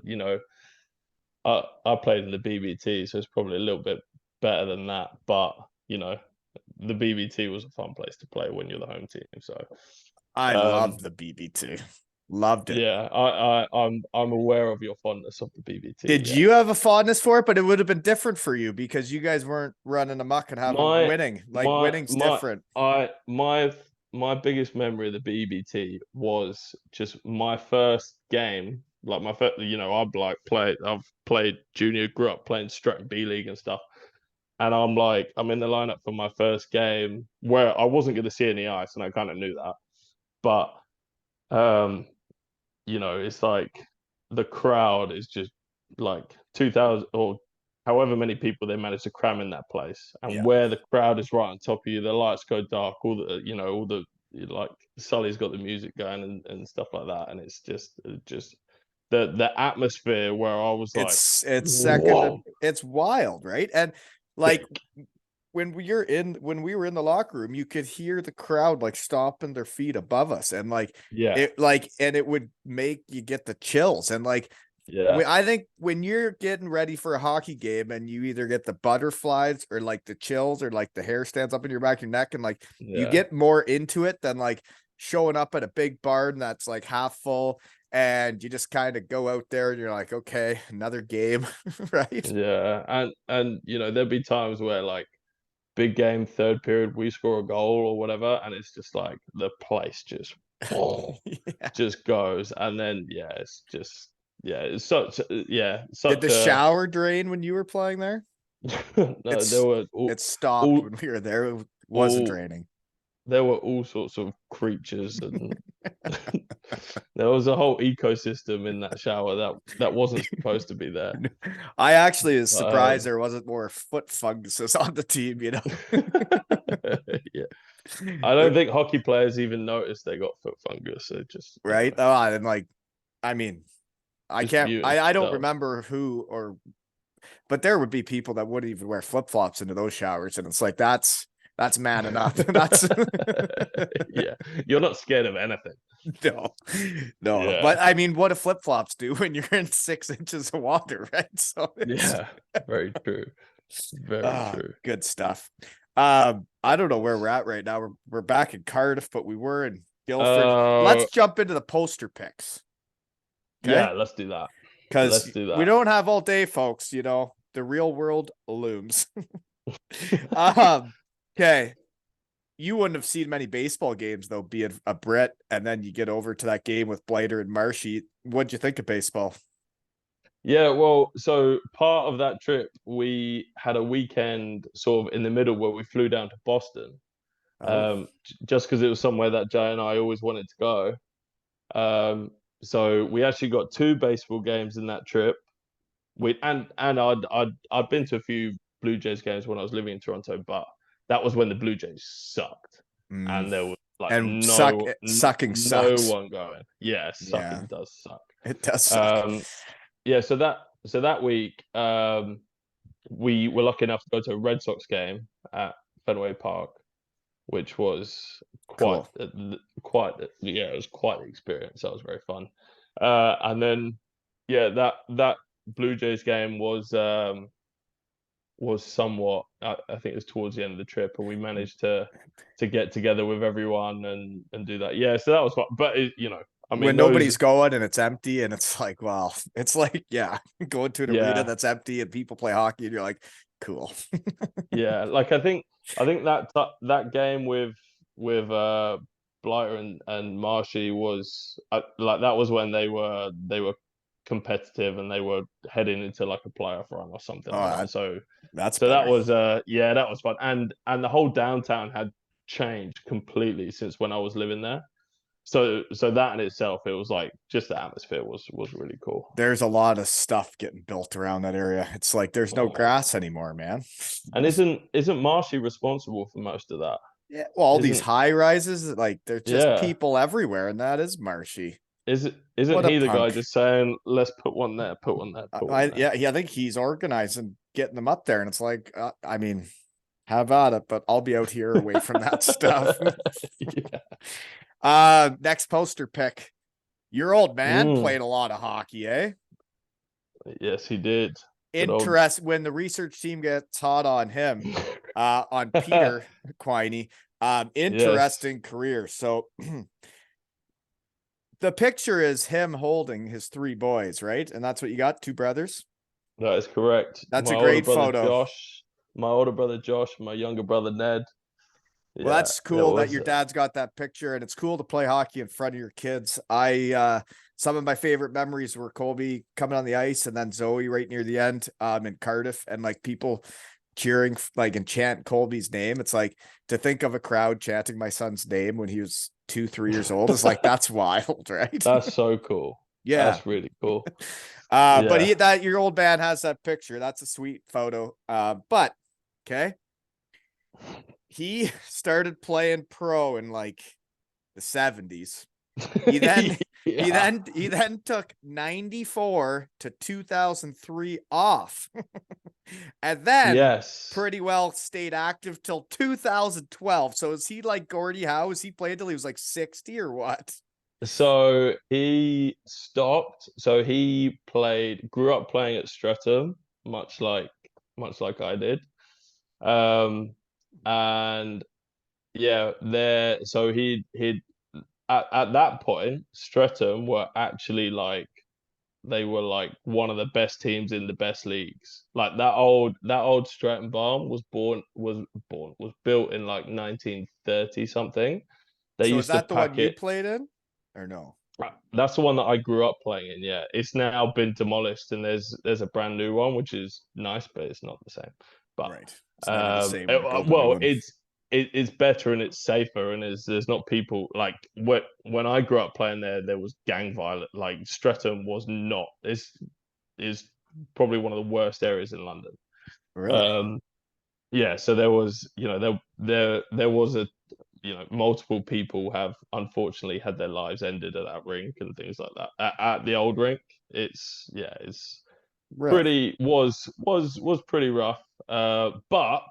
played in the BBT, so it's probably a little bit better than that. But you know, the BBT was a fun place to play when you're the home team. So I um, love the BB2. Loved it. yeah, I'm aware of your fondness of the BBT. Did Yeah, you have a fondness for it? But it would have been different for you because you guys weren't running amok and having my winning. Like my winning's my different. I my biggest memory of the BBT was just my first game. Like my first, I've played junior, grew up playing Streatham B League and stuff. And I'm in the lineup for my first game where I wasn't going to see any ice, and I kind of knew that. But um, it's like the crowd is just like 2,000 or however many people they manage to cram in that place, and Yeah. where the crowd is right on top of you, the lights go dark, all the like Sully's got the music going and stuff like that, and it's just the atmosphere where I was like, It's second to, whoa, it's wild, right? And like sick. when we were in the locker room, you could hear the crowd like stomping their feet above us, and Yeah, it would make you get the chills. And like yeah, I think when you're getting ready for a hockey game and you either get the butterflies or like the chills or like the hair stands up in your back of your neck, and like you yeah. get more into it than like showing up at a big barn that's like half full, and you just kind of go out there and you're like, okay, another game, right? Yeah, and there'd be times where like big game, third period, we score a goal or whatever, and it's just like the place just Yeah. just goes, and then yeah, it's Did such the a shower drain when you were playing there? no, It's it stopped all when we were there. It wasn't all draining. there were all sorts of creatures, and there was a whole ecosystem in that shower that wasn't supposed to be there. I actually is surprised Um, there wasn't more foot funguses on the team, you know. yeah. I don't think hockey players even noticed they got foot fungus. So just, Right? Oh, and like, I mean, disputing I don't themselves. remember who but there would be people that wouldn't even wear flip flops into those showers. And it's like, that's manning up. That's Yeah, you're not scared of anything. no, no. Yeah, But I mean, what do flip flops do when you're in 6 inches of water, right? So it's yeah, very true, very true. good stuff. I don't know where we're at right now. We're back in Cardiff, but we were in Guildford. Uh, Let's jump into the poster picks. Okay. yeah, let's do that. Let's Because do we that. don't have all day, folks. You know, the real world looms. um, okay. You wouldn't have seen many baseball games though, being a Brit, and then you get over to that game with Blader and Marshy. What'd you think of baseball? Yeah, well, so part of that trip, we had a weekend sort of in the middle where we flew down to Boston, Oh, just because it was somewhere that Jay and I always wanted to go. So we actually got two baseball games in that trip. And I'd been to a few Blue Jays games when I was living in Toronto, but that was when the Blue Jays sucked, mm. and there was like And sucking no sucks. one going. Yeah, Yeah, sucking does suck. it does suck. Um, yeah, so that week, we were lucky enough to go to a Red Sox game at Fenway Park, which was quite Cool. yeah, it was quite the experience. That was very fun. And then yeah, that Blue Jays game was somewhat I think it was towards the end of the trip, and we managed to get together with everyone and do that. Yeah, so that was fun. But I mean, When those nobody's going and it's empty, and it's like, well, it's like, yeah, going to an arena yeah, that's empty and people play hockey, and you're like, cool. yeah. Like I think that game with Blighter and Marshy was like that was when they were competitive and they were heading into like a playoff run or something like Oh, that. So that's so that better. was yeah, that was fun. And the whole downtown had changed completely since when I was living there. So that in itself, it was like just the atmosphere was really cool. There's a lot of stuff getting built around that area. It's like there's no Oh, grass anymore, man. and isn't Marshy responsible for most of that? Yeah, well, all these Isn't high rises, like there's just yeah. people everywhere, and that is marshy. Isn't What a he the guy punk. just saying, let's put one there, put one there, put one there? I think he's organizing getting them up there, and it's like, I mean, have at it, but I'll be out here away from that stuff. Yeah. Next poster pick. Your old man Mm, played a lot of hockey, eh? yes, he did. Good old. Interest when the research team gets hot on him, on Peter Quiney. Yes, Interesting career. So the picture is him holding his three boys, right? And that's what you got, two brothers. that is correct. That's a great photo. My older brother Josh, my younger brother Ned. Well, Yeah, that's it cool that was. your dad's got that picture, and it's cool to play hockey in front of your kids. I some of my favorite memories were Colby coming on the ice and then Zoe right near the end, in Cardiff, and like people cheering like and chant Colby's name. It's like to think of a crowd chanting my son's name when he was 2, 3 years old is like that's wild, right? That's so cool. Yeah. That's really cool. But Yeah. he that your old man has that picture. That's a sweet photo. But okay. He started playing pro in like the 70s. He then Yeah. he then took 94 to 2003 off. And then Yes. pretty well stayed active till 2012. So is he like Gordie Howe? Is he played till he was like 60 or what? So he stopped. So he grew up playing at Streatham, much like I did. Um, and yeah, there. So he at that point, Streatham were actually like they were like one of the best teams in the best leagues. Like that old Stratton Barn was built in like 1930 something. They So is used to that the one pack you it. played in? Or no? That's the one that I grew up playing in. Yeah, it's now been demolished and there's a brand new one which is nice, but it's not the same. But Right. It's never the same when you build a new well, one. it's better and it's safer and there's not people like when I grew up playing there was gang violence. Like Streatham was not. This is probably one of the worst areas in London. Really? Um, yeah, so there was, there was a, multiple people have unfortunately had their lives ended at that rink and things like that. At the old rink, it's Really? pretty was pretty rough. But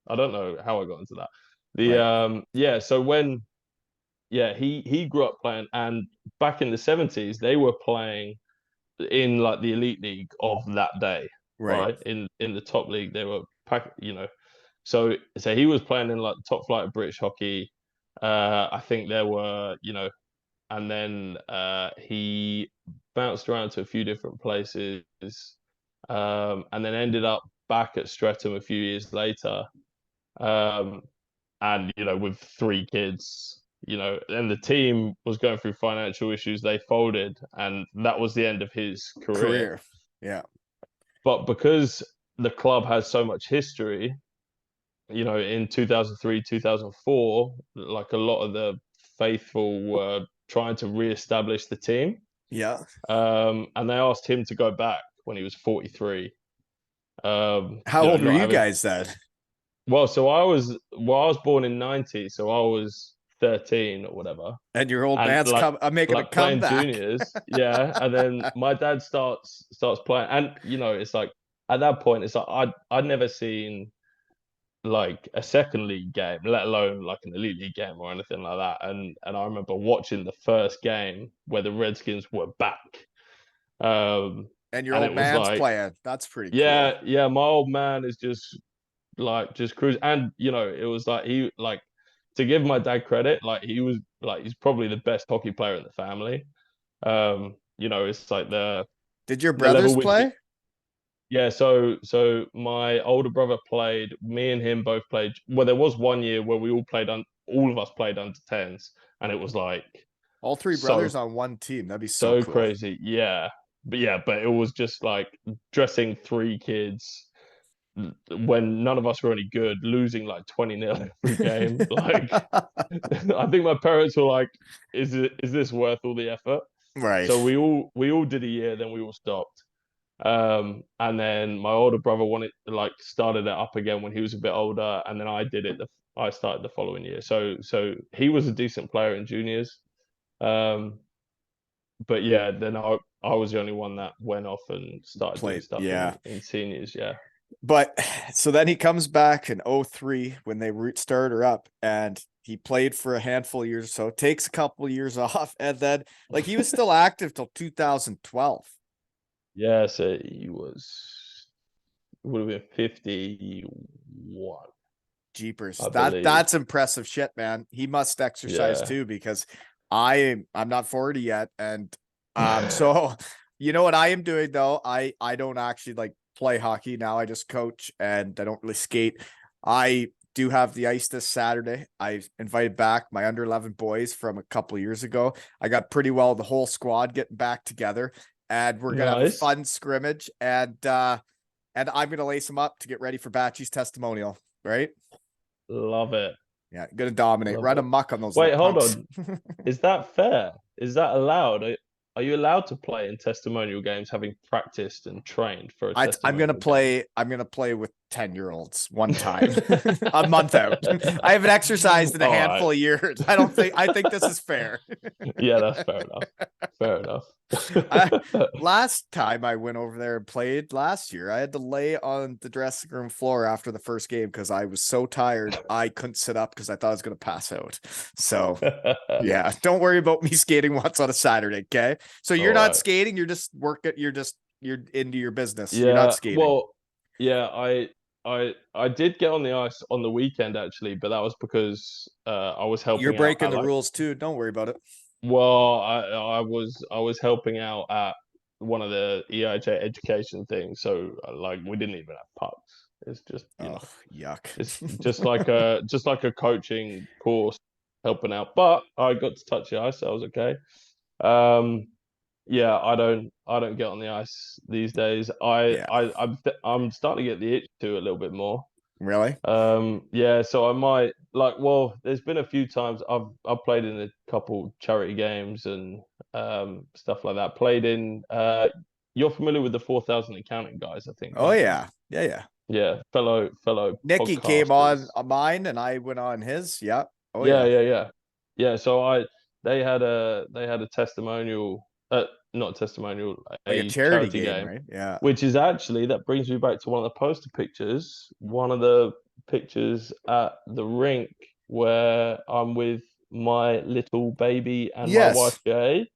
I don't know how I got into that. The Right. yeah, so when he grew up playing and back in the 70s they were playing in like the elite league of that day, Right. right? In the top league they were so he was playing in like the top flight of British hockey. I think there were, and then he bounced around to a few different places, and then ended up back at Streatham a few years later. Um, and with three kids, and the team was going through financial issues, they folded, and that was the end of his career. Career. Yeah. But because the club has so much history, in 2003, 2004, like a lot of the faithful were trying to re-establish the team. Yeah. And they asked him to go back when he was 43. How old were Not you having guys then? so I was born in 90, so I was 13 or whatever. And your old And man's making a playing comeback. juniors, yeah. And then my dad starts playing, and it's like at that point, it's like I'd never seen like a second league game, let alone like an elite league game or anything like that. And I remember watching the first game where the Redskins were back. And your And old it was man's like, playing. That's pretty cool. yeah, my old man is just cruising. And it was like he like to give my dad credit, like he was like he's probably the best hockey player in the family. It's like Did your the level brothers which play? yeah, so my older brother played. Me and him both played. Well, there was one year where we all of us played under tens, and it was like All three so brothers on one team. That'd be so so cool. crazy. But it was just like dressing three kids when none of us were any good, losing like 20-0 every game. Like, I think my parents were like, "Is this worth all the effort?" Right. So we all did a year, then we all stopped. And then my older brother wanted like started it up again when he was a bit older, and then I started the following year. So he was a decent player in juniors. Um, but yeah, then I was the only one that went off and started doing Played, stuff yeah. in seniors. Yeah. But so then he comes back in 03 when they started her up, and he played for a handful of years or so, takes a couple of years off, and then like he was still active till 2012. Yeah, so he would have been 51, Jeepers. I believe. That's impressive shit, man. He must exercise Yeah. too, because I'm not 40 yet. And so you know what I am doing though? I don't actually like play hockey now. I just coach and I don't really skate. I do have the ice this Saturday. I invited back my under 11 boys from a couple of years ago. I got pretty well the whole squad getting back together, and we're gonna have a Nice. fun scrimmage, and I'm gonna lace them up to get ready for Batchy's testimonial, right? Love it. Yeah, gonna dominate. Love Run it. amok on those little Wait, hold punks. on. Is that fair? Is that allowed? Are you allowed to play in testimonial games having practiced and trained for a I'm gonna testimonial game? play. I'm gonna play with 10-year-olds one time, a month out. I haven't exercised in a All handful right. of years. I don't think. I think this is fair. Yeah, that's fair enough. Fair enough. I, last time I went over there and played last year, I had to lay on the dressing room floor after the first game because I was so tired I couldn't sit up because I thought I was gonna pass out. So yeah, don't worry about me skating once on a Saturday, okay? So you're All not right. skating, you're just working, you're into your business. You're not Yeah. skating. Well, yeah, I did get on the ice on the weekend actually, but that was because I was You're helping out breaking at the like rules too. Don't worry about it. well, I was helping out at one of the EIJ education things, so like we didn't even have pucks. It's just Oh, yuck. it's just like a coaching course helping out. But I got to touch the ice, so I was okay. Um, yeah, I don't get on the ice these days. Yeah. I'm starting to get the itch to a little bit more. Really? Yeah, so I might like. Well, there's been a few times I've played in a couple charity games and stuff like that. Played in. You're familiar with the 4,000 accounting guys, I think, Oh aren't you? yeah. Yeah, yeah. Yeah, fellow Nikki came on podcasters. mine and I went on his. Yeah. Oh Yeah, yeah. yeah, yeah, yeah. So they had a testimonial, not a testimonial, Like a a charity charity game, game, right? Yeah. which is actually that brings me back to one of the poster pictures. One of the pictures at the rink where I'm with my little baby and my wife Yes. Jay.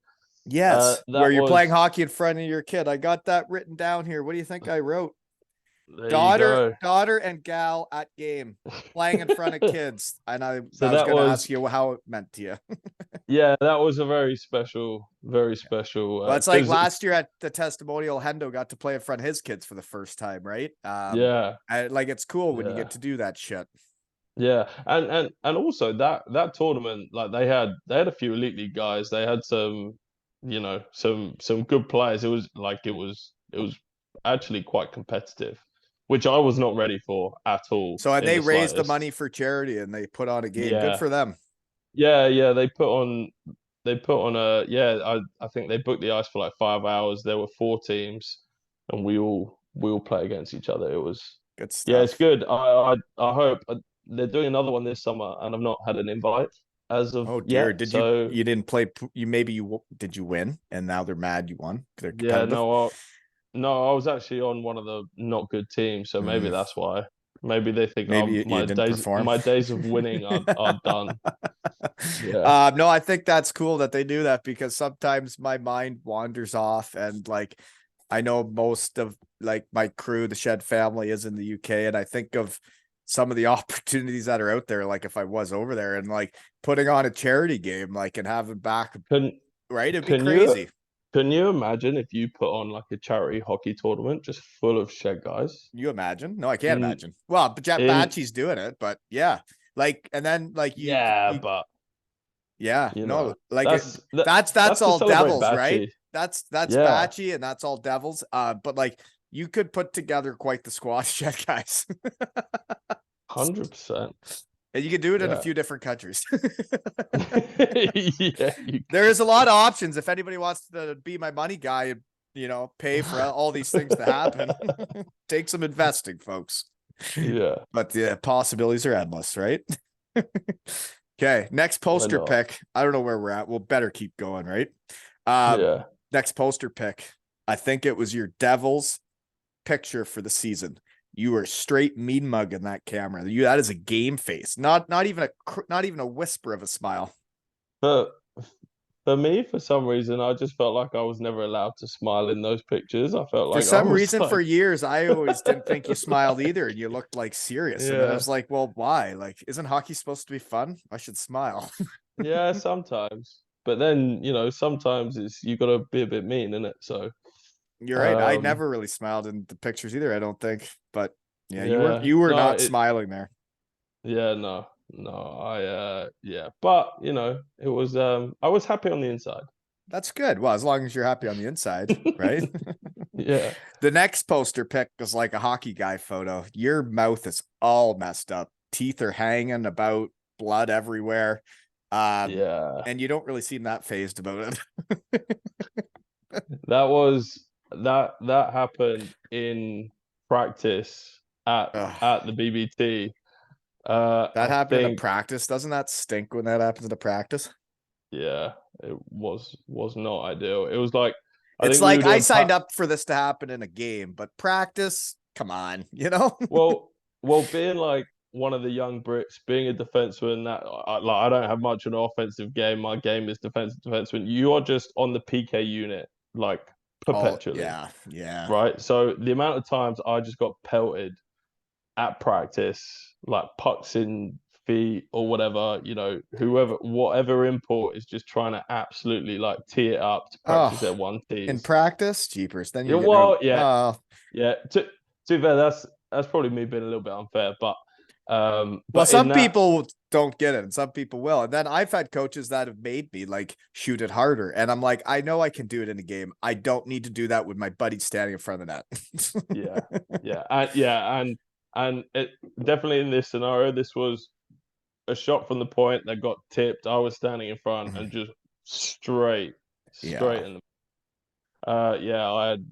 Yes. Where That you're playing was hockey in front of your kid. I got that written down here. What do you think I wrote? there you Daughter, go. daughter and gal at game, playing in front of kids. And So I was that gonna ask was you how it meant to you. yeah, that was a very Well, it's like because last year at the testimonial, Hendo got to play in front of his kids for the first time, right? yeah, Like it's cool when you get yeah. to do that shit. Yeah, and also that tournament, like they had a few elite league guys. They had some good players. It was actually quite competitive, which I was not ready for at all So, and in they the raised the money slightest. for charity and they put on a game. Good Yeah, for them. yeah, yeah. They put on a yeah. I think they booked the ice for like 5 hours. There were four teams, and we all play against each other. It was Good yeah, it's stuff. good. I hope they're doing another one this summer, and I've not had an invite as of Oh dear. yet. Did you, So you didn't play? You, maybe you, did you win? And now they're mad you won. They're yeah, competitive. no, I was actually on one of the not good teams, so maybe Mm, that's why. Maybe they think maybe you my didn't days perform. my days of winning are done. Yeah, No, I think that's cool that they do that because sometimes my mind wanders off and like I know most of like my crew, the Shed family is in the UK, and I think of some of the opportunities that are out there. Like if I was over there and like putting on a charity game, like and having back, can right? It'd be can you crazy. can you imagine if you put on like a charity hockey tournament just full of shed guys You imagine? No, I can't in imagine. Well, but Jet in Batchy's doing it, but yeah. Like, and then like yeah, you but yeah, you no, know like that's that that's that's to all celebrate devils, right? Batchy. That's Yeah, Batchy and that's all devils. But like you could put together quite the squad, Jet guys. 100%. And you can do it in a Yeah. few different countries. Yeah, you There is a lot of options if anybody wants to be my money guy and pay for all these things to happen. Take some investing, folks. yeah, But the possibilities are endless, right? Okay, next why poster not? pick. I don't know where we're at. We'll better keep going, right? Yeah. Next poster pick. I think it was your Devils picture for the season. You were straight mean mug in that camera. That is a game face. Not even a whisper of a smile. But for me, for some reason, I just felt like I was never allowed to smile in those pictures. I felt For like I some was reason, for like, years, I always didn't think you smiled either, and you looked like serious. And then I yeah, was like, well, why? Like, isn't hockey supposed to be fun? I should smile. yeah, sometimes. But then, sometimes it's you gotta be a bit mean, in it. So, You're right. I um, never really smiled in the pictures either, I don't think. But yeah, yeah, you were no, not smiling there. yeah, no, yeah, but it was, I was happy on the inside. That's good. Well, as long as you're happy on the inside, right? Yeah, The next poster pic was like a hockey guy photo. Your mouth is all messed up. Teeth are hanging about, blood everywhere. Um, yeah. and you don't really seem that phased about it. That happened in practice at Ugh, at the BBT. that I happened in a think, practice. Doesn't that stink when that happens in a practice? yeah, it was not ideal. It was like, I It's think we were like I doing signed up for this to happen in a game, but practice, come on, you know? well, being like one of the young Brits, being a defenseman, I don't have much of an offensive game. My game is defensive defenseman. You are just on the PK unit like Oh, perpetually, yeah, yeah. right? So the amount of times I just got pelted at practice, like pucks in feet or whatever, whatever import is just trying to absolutely like tee it up to practice Oh, their one in tees. practice, jeepers. Then Yeah, you're getting out. well, yeah, Oh, yeah. To be fair, that's probably me being a little bit unfair, well, but in some that, people don't get it, and some people will. And then I've had coaches that have made me like shoot it harder, and I'm like, I know I can do it in a game. I don't need to do that with my buddy standing in front of the yeah, net. and it definitely in this scenario, this was a shot from the point that got tipped. I was standing in front and just straight Yeah. in yeah, I had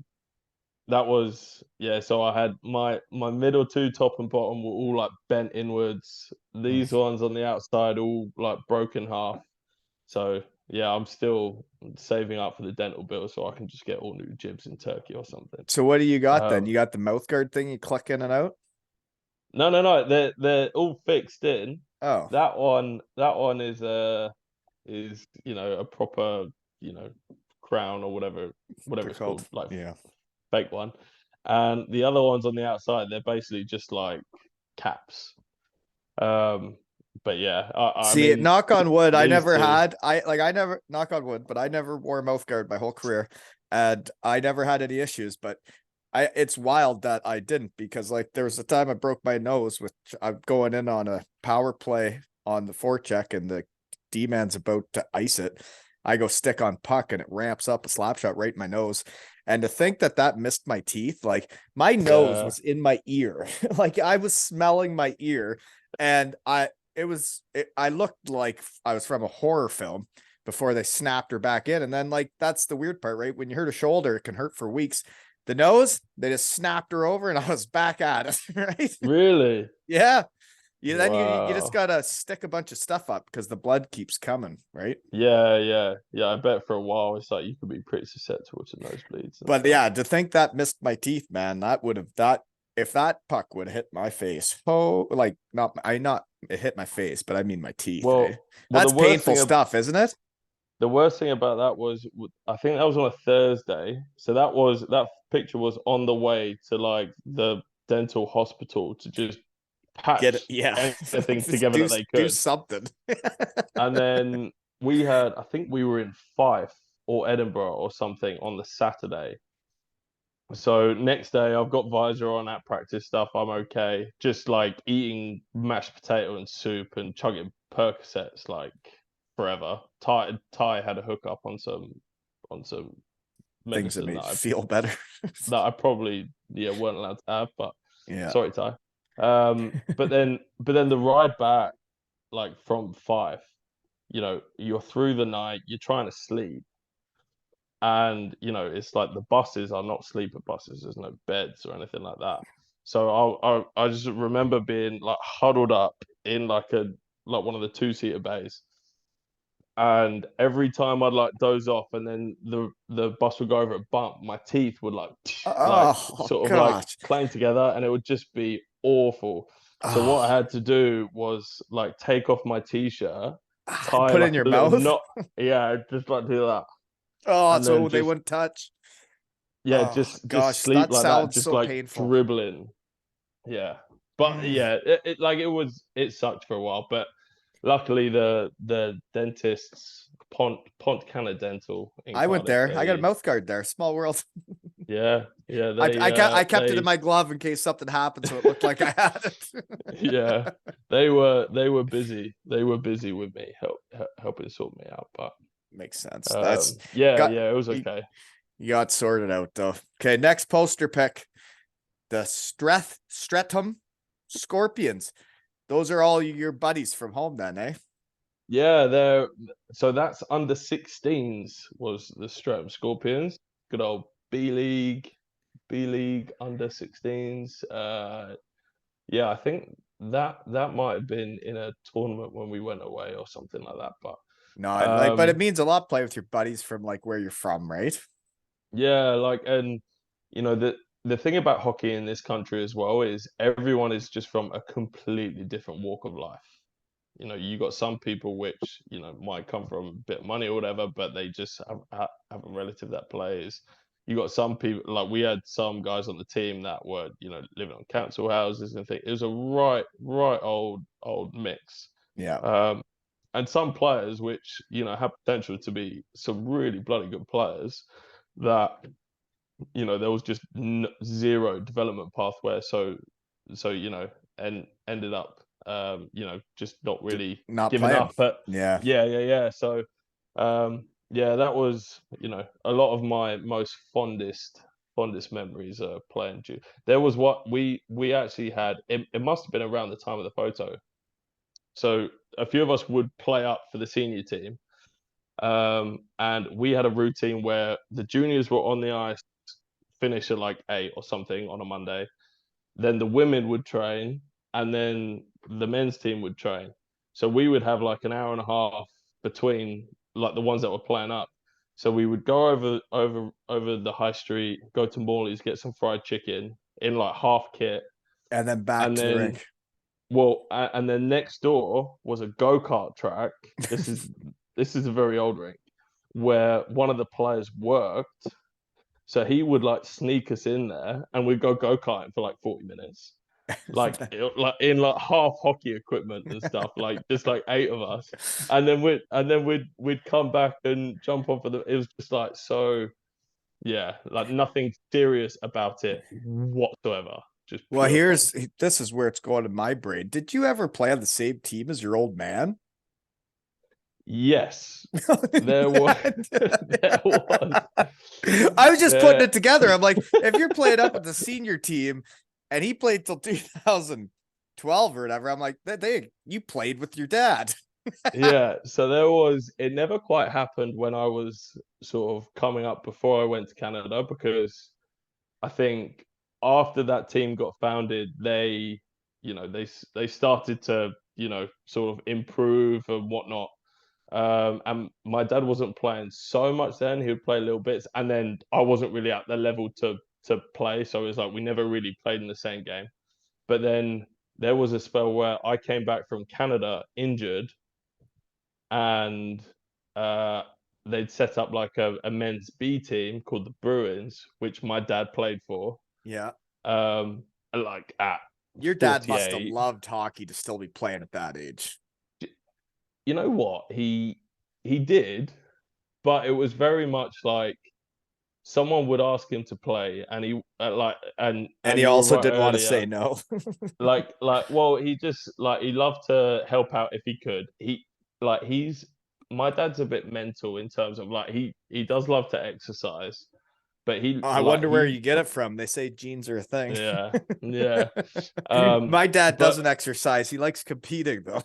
that was yeah. So I had my middle two, top and bottom, were all like bent inwards. These ones on the outside all like broken half. So yeah, I'm still saving up for the dental bill so I can just get all new jibs in Turkey or something. So what do you got then? Um, You got the mouth guard thing you click in and out? no, they're all fixed in. Oh, That one is a proper crown or whatever they're it's called. called, like Yeah. fake one. And the other ones on the outside, they're basically just like caps. Um, but yeah, I See, mean knock on wood, these two, I never knock on wood, but I never wore a mouth guard my whole career. And I never had any issues, but it's wild that I didn't because like there was a time I broke my nose with I'm going in on a power play on the forecheck and the D man's about to ice it. I go stick on puck and it ramps up a slap shot right in my nose. And to think that that missed my teeth, like my nose yeah, was in my ear, like I was smelling my ear, and I looked like I was from a horror film before they snapped her back in. And then like that's the weird part, right? When you hurt a shoulder, it can hurt for weeks. The nose, they just snapped her over and I was back at it, right? really, Yeah. You just wow. gotta stick a bunch of stuff up because the blood keeps coming, right? Yeah. I bet for a while it's like you could be pretty susceptible to nosebleeds and But stuff. yeah, to think that missed my teeth, man, that would have that if that puck would have hit my face, oh, like not it hit my face, but I mean my teeth, eh? Well, That's painful stuff, isn't it? the worst thing about that was I think that was on a Thursday, so that picture was on the way to like the dental hospital to just Get it? patch Yeah. anything Just together that they do could. something. And then I think we were in Fife or Edinburgh or something on the Saturday. So next day I've got visor on at practice stuff. I'm okay. Just like eating mashed potato and soup and chugging Percocets like forever. Ty had a hookup on some Things that medicine made you feel better. that I probably weren't allowed to have, but Yeah. sorry, Ty. But then the ride back, like from Fife, you're through the night, you're trying to sleep, and it's like the buses are not sleeper buses. There's no beds or anything like that. So I just remember being like huddled up in like one of the two-seater bays, And every time I'd like doze off, and then the bus would go over a bump, my teeth would like like Oh sort of like gosh. clang together, and it would just be awful. So what I Oh, had to do was like take off my t-shirt, tie put it in like your a little mouth. knot, yeah, just like do that, Oh, and then so they just wouldn't touch. yeah, Oh just gosh, sleep that like that, sounds just so like painful. dribbling. Yeah, but Mm. yeah, it sucked for a while, but luckily the dentists Pont Canna Dental in I went Cardiff, there. I got a they mouth guard there. Small world. yeah I kept it in my glove in case something happened, so it looked like I had yeah, it. they were busy. They were busy with me, helping sort me out. But Makes sense. That's got yeah, it was you, okay. you got sorted out though. Okay, next poster pick. The Streatham Scorpions. Those are all your buddies from home then, eh? Yeah, they're so that's under 16s was the Streatham Scorpions. Good old B League under 16s. Yeah, I think that might have been in a tournament when we went away or something like that. But No, but it um, means a lot play with your buddies from like where you're from, right? yeah, like, and the thing about hockey in this country as well is everyone is just from a completely different walk of life. You got some people which might come from a bit of money or whatever, but they just have a relative that plays. You got some people, like we had some guys on the team that were living on council houses and things. It was a right old mix. Yeah. Um, and some players which have potential to be some really bloody good players that there was just zero development pathway. So and ended up just not really Not giving playing. up. But Yeah. yeah. So yeah, that was a lot of my most fondest memories playing. There was what we actually had. It must have been around the time of the photo. So a few of us would play up for the senior team. And we had a routine where the juniors were on the ice, finish at like 8 or something on a Monday. Then the women would train, and then the men's team would train. So we would have like an hour and a half between like the ones that were playing up. So we would go over the high street, go to Morley's, get some fried chicken in like half kit, And then back and to the then rink. and then next door was a go-kart track. This is a very old rink where one of the players worked, so he would like sneak us in there, and we'd go-karting for like 40 minutes, like in like half hockey equipment and stuff, like just like 8 of us, and then we'd come back and jump on for the. It was just like so, yeah, like nothing serious about it whatsoever, just Well, pure fun. this is where it's going in my brain. Did you ever play on the same team as your old man? Yes, there was, there was, I was just putting there. it together. I'm like, if you're playing up with the senior team and he played till 2012 or whatever, I'm like, you played with your dad. Yeah, so there was, it never quite happened when I was sort of coming up before I went to Canada, because I think after that team got founded, they started to, sort of improve and whatnot. And my dad wasn't playing so much then, he would play little bits, and then I wasn't really at the level to play. So it was like we never really played in the same game. But then there was a spell where I came back from Canada injured, and uh, they'd set up like a men's B team called the Bruins, which my dad played for. Yeah. Um, like at Your dad must have 48. loved hockey to still be playing at that age. You know what? He did, but it was very much like someone would ask him to play, and he And and he you were also right didn't want to earlier. say no. Well, he just like he loved to help out if he could. He's my dad's a bit mental in terms of like he does love to exercise, but I wonder where you get it from. They say genes are a thing. yeah, yeah. My dad But doesn't exercise. He likes competing though.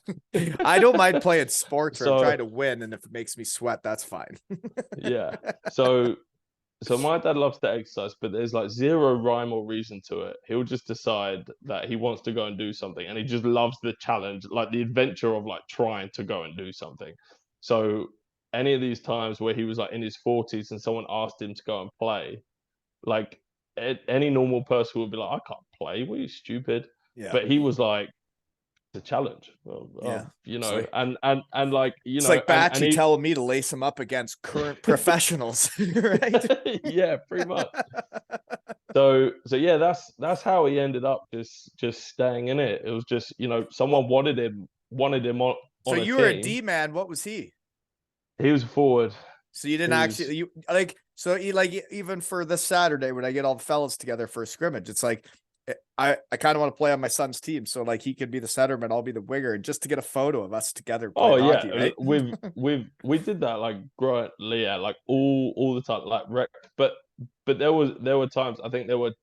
I don't mind playing sports where I'm so trying to win, and if it makes me sweat, that's fine. yeah. So my dad loves to exercise, but there's like zero rhyme or reason to it. He'll just decide that he wants to go and do something, and he just loves the challenge, like the adventure of like trying to go and do something. So any of these times where he was like in his 40s and someone asked him to go and play, like any normal person would be like, I can't play. What are you, stupid? Yeah. But he was like, it's a challenge. Yeah. You It's know, like and like, you it's know, like and Batchy he, telling me to lace him up against current professionals, right? yeah, pretty much. So yeah, that's how he ended up just staying in it. It was just, you know, someone Well, wanted him so on a you were a team. D man. What was he? He was a forward. So you didn't He was, actually you like so you like even for this Saturday when I get all the fellas together for a scrimmage, it's like I kind of want to play on my son's team, so like he could be the centerman, I'll be the winger, and just to get a photo of us together oh playing yeah, hockey, right? we did that like growing, yeah, like all the time, like rec. But there were times, I think there were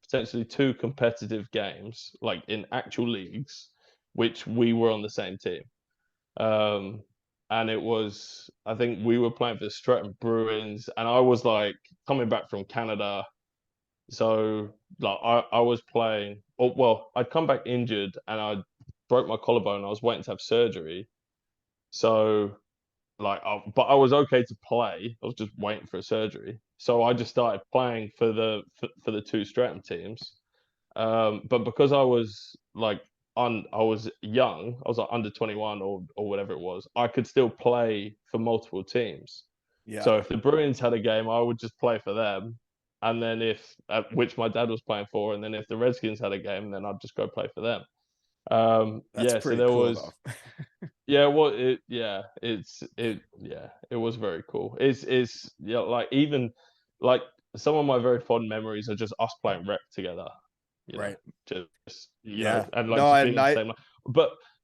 potentially two competitive games, like in actual leagues, which we were on the same team. Um, and it was, I think we were playing for the Streatham Bruins, and I was like coming back from Canada. So like I was playing, oh well, I'd come back injured and I broke my collarbone. I was waiting to have surgery. So like, but I was okay to play. I was just waiting for a surgery. So I just started playing for for the two Streatham teams. But because I was like I was young, I was like under 21 or whatever it was, I could still play for multiple teams. Yeah, So if the Bruins had a game, I would just play for them. And then if which my dad was playing for, and then if the Redskins had a game, then I'd just go play for them. that's Yeah, so pretty there cool was, though. yeah, well, it was very cool. It's yeah, like even like some of my very fond memories are just us playing rec together, you know, Right. just you know, Yeah. and like No, just and being in the I same.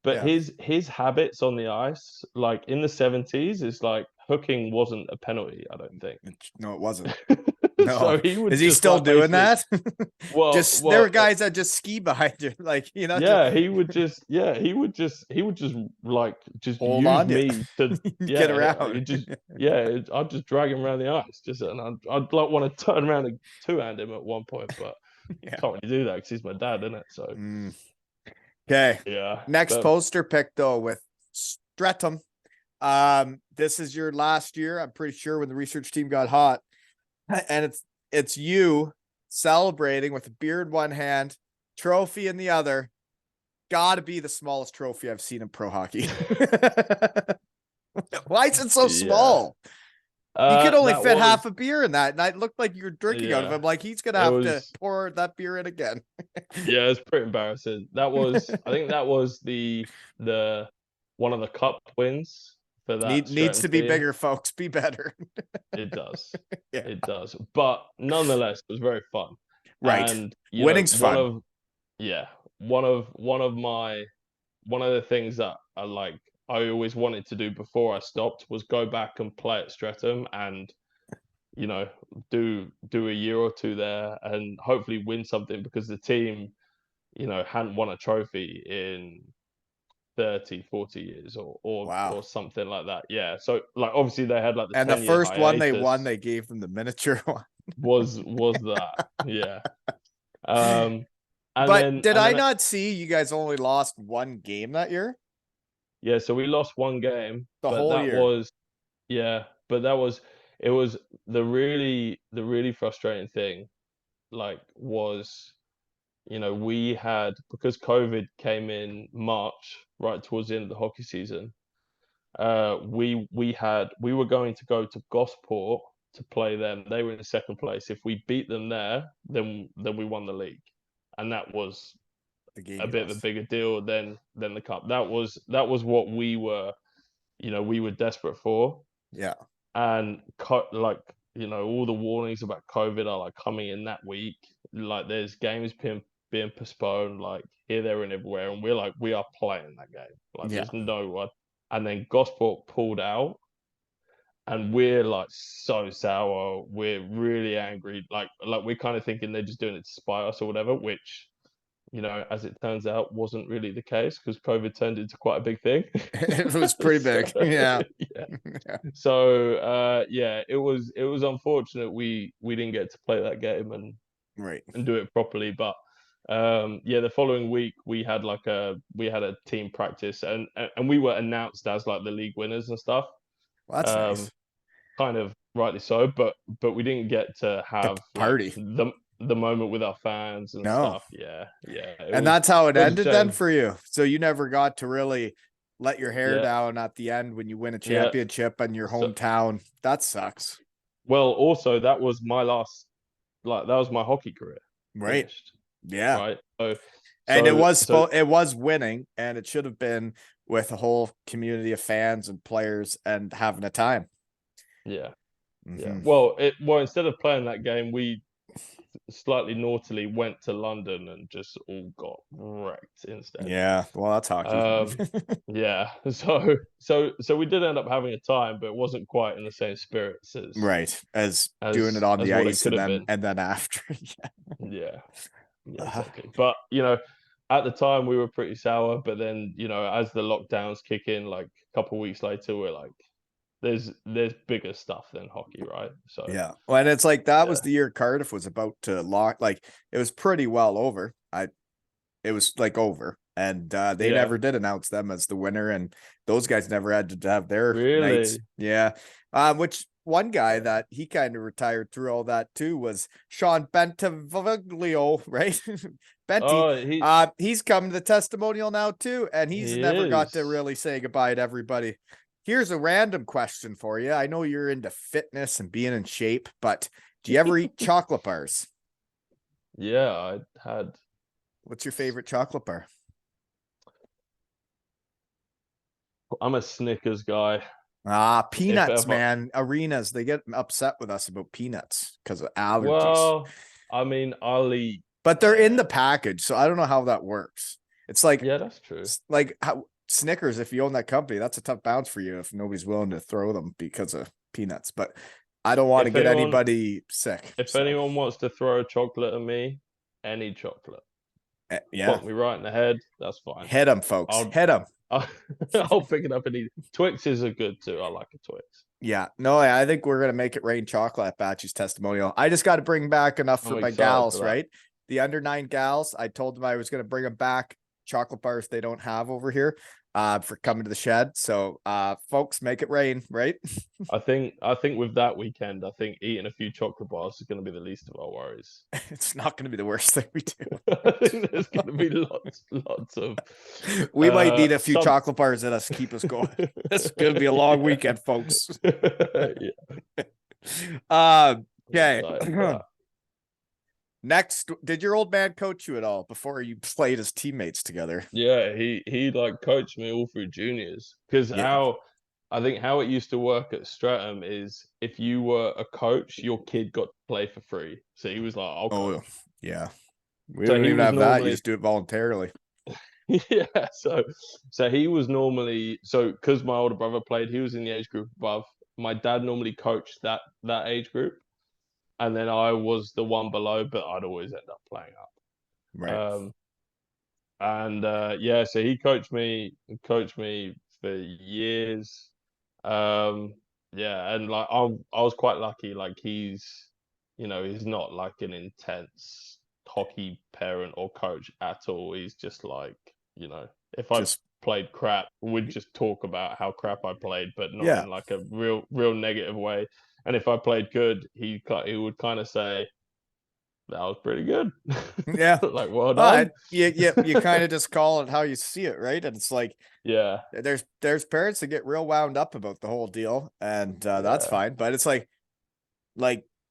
But yeah. his habits on the ice, like in the 70s, is like hooking wasn't a penalty, I don't think. No, it wasn't. No. So he would Is he just still like doing basically, that? Just there were well, guys that just ski behind you, like just yeah, he would just like just hold use on to me to, it. Get yeah, around. I'd just drag him around the ice, just and I'd like want to turn around and two-hand him at one point, but Yeah. can't really do that because he's my dad, isn't it? So Okay. yeah, Next but poster pick though with Streatham. This is your last year, I'm pretty sure, when the research team got hot. And it's you celebrating with a beer in one hand, trophy in the other. Gotta be the smallest trophy I've seen in pro hockey. Why is it so yeah, small? You could only that fit was, half a beer in that, and it looked like you were drinking out of it. yeah, I'm like, he's gonna it have to was, pour that beer in again. yeah, it's pretty embarrassing. I think that was the one of the cup wins for that Needs Streatham to be team. bigger, folks. Be better. It does. Yeah. It does. But nonetheless, it was very fun. Right. And you know, Winning's fun. yeah, one of the things that I always wanted to do before I stopped was go back and play at Streatham and, you know, do a year or two there and hopefully win something because the team, you know, hadn't won a trophy in 30, 40 years Wow. or something like that. Yeah. So like obviously they had like the And the 10-year first one they won, hiatus they gave them the miniature one. was that. Yeah. Um But did and I then not see you guys only lost one game that year? yeah, so we lost one game, The but whole that year. was, yeah, but that was, it was the really frustrating thing, like was, you know, we had, because COVID came in March, right towards the end of the hockey season, we were going to go to Gosport to play them. They were in second place. If we beat them there, then we won the league. And that was The game a you bit of a lost. bigger deal than the cup. That was what we were, you know, we were desperate for. Yeah. And like, you know, all the warnings about COVID are like coming in that week. Like there's games being postponed, like here, there, and everywhere, and we're like, we are playing that game. Like Yeah. there's no one. And then Gosport pulled out, and we're like so sour. We're really angry. Like we're kind of thinking they're just doing it to spite us or whatever, which, you know, as it turns out, wasn't really the case because COVID turned into quite a big thing. It was pretty So, big. Yeah. yeah. Yeah. So yeah, it was unfortunate we didn't get to play that game Right. and do it properly. But yeah, the following week we had a team practice and we were announced as like the league winners and stuff. Well, that's nice. Kind of rightly so, but we didn't get to The have like party. the moment with our fans and No. stuff. Yeah, yeah. And that's how it It was a ended then shame. for you. So you never got to really let your hair Yeah, down at the end when you win a yeah. championship in your So, hometown. That sucks. well, also that was my last, like that was my hockey career Right. finished, Yeah. right? So, And so, so it was winning, and it should have been with a whole community of fans and players and having a time. yeah, yeah. Mm-hmm. Well, instead of playing that game, we slightly naughtily went to London and just all got wrecked instead. Yeah. Well, that's hockey. Um, yeah. So we did end up having a time, but it wasn't quite in the same spirits Right. As doing it on the what it ice could have been. and then after. Yeah. Yeah. Yeah, Uh, exactly. But at the time we were pretty sour, but then, as the lockdowns kick in, like a couple of weeks later, we're like, there's bigger stuff than hockey, right? So yeah. Well, and it's like that yeah, was the year Cardiff was about to lock, like it was pretty well over. It was like over. And they yeah, never did announce them as the winner, and those guys never had to have their nights. really, Yeah. Which one guy yeah. that he kind of retired through all that too was Sean Bentivoglio, right? Benty. Oh, He's come to the testimonial now too, and he's he never got to is. really say goodbye to everybody. Here's a random question for you. I know you're into fitness and being in shape, but do you ever eat chocolate bars? Yeah, I had. What's your favorite chocolate bar? I'm a Snickers guy. If Peanuts, ever, man. Arenas, they get upset with us about peanuts because of allergies. well, I mean, I'll eat. But they're in the package, so I don't know how that works. It's like Yeah, that's true. how Snickers, if you own that company, that's a tough bounce for you if nobody's willing to throw them because of peanuts. But I don't want to If get anyone, anybody sick. if So anyone wants to throw a chocolate at me, any chocolate, yeah, bonk me right in the head. That's fine. hit them, folks. I'll Hit them. I'll, I'll pick it up and eat. Twixes are good too. I like a Twix. Yeah, no, I think we're gonna make it rain chocolate at Batchy's testimonial. I just got to bring back enough for I'm my excited for gals, that. right? The under 9 gals. I told them I was gonna bring them back chocolate bars they don't have over here, for coming to the shed. So, folks, make it rain, right? I think with that weekend, I think eating a few chocolate bars is going to be the least of our worries. It's not gonna be the worst thing we do. I think there's going to be lots of We might need a few some. chocolate bars that us keep us going. This is gonna be a long weekend, folks. Yeah, I'm Okay. excited for that. Next, did your old man coach you at all before you played as teammates together? Yeah, he like coached me all through juniors because Yeah. I think how it used to work at Streatham is if you were a coach, your kid got to play for free. So he was like, I'll Oh, coach. yeah. We So don't he even was have that. You normally just do it voluntarily. yeah. So he was normally because my older brother played, he was in the age group above. My dad normally coached that age group, and then I was the one below, but I'd always end up playing up. Right. Um, and yeah, so he coached me for years. Um, yeah, and like I was quite lucky. Like he's not like an intense hockey parent or coach at all. He's just like, if I Just, played crap, we'd just talk about how crap I played, but not yeah. in like a real negative way. And if I played good, he would kind of say, that was pretty good. Yeah. Like, well All right. done. You kind of just call it how you see it, right? And it's like Yeah, there's parents that get real wound up about the whole deal, and that's yeah, fine. But it's like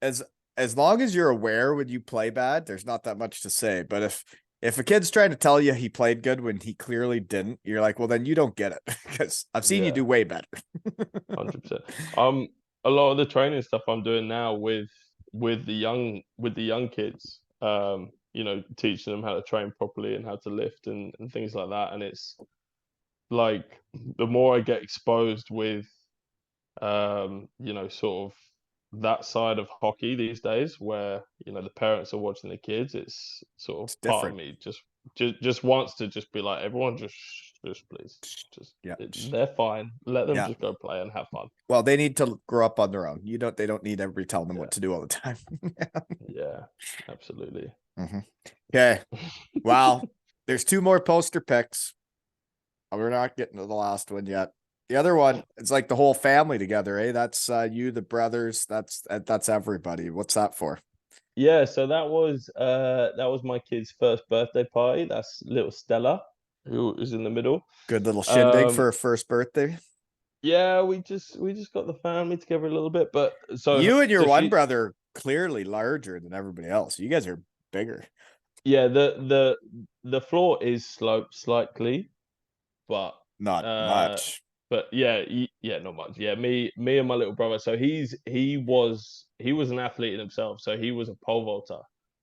as long as you're aware when you play bad, there's not that much to say. But if a kid's trying to tell you he played good when he clearly didn't, you're like, well, then you don't get it because I've seen you yeah, do way better. 100%. A lot of the training stuff I'm doing now with the young kids, teaching them how to train properly and how to lift and things like that. And it's like the more I get exposed with, sort of that side of hockey these days, where the parents are watching the kids, it's sort It's of part of different. me just wants to just be like, everyone just please, just Yeah. they're fine. Let them Yeah. just go play and have fun. Well, they need to grow up on their own. They don't need everybody telling them Yeah, what to do all the time. yeah, absolutely. Mhm. Okay. Wow. There's two more poster picks. We're not getting to the last one yet. The other one, it's like the whole family together, eh? That's you, the brothers. That's everybody. What's that for? Yeah, so that was my kid's first birthday party. That's little Stella, who is in the middle. Good little shindig Um, for a first birthday. yeah, we just got the family together a little bit, but You and your so one she brother clearly larger than everybody else. You guys are bigger. yeah, the floor is sloped slightly, but Not uh much. but yeah, yeah, not much. Yeah, me and my little brother. So he was an athlete in himself. So he was a pole vaulter,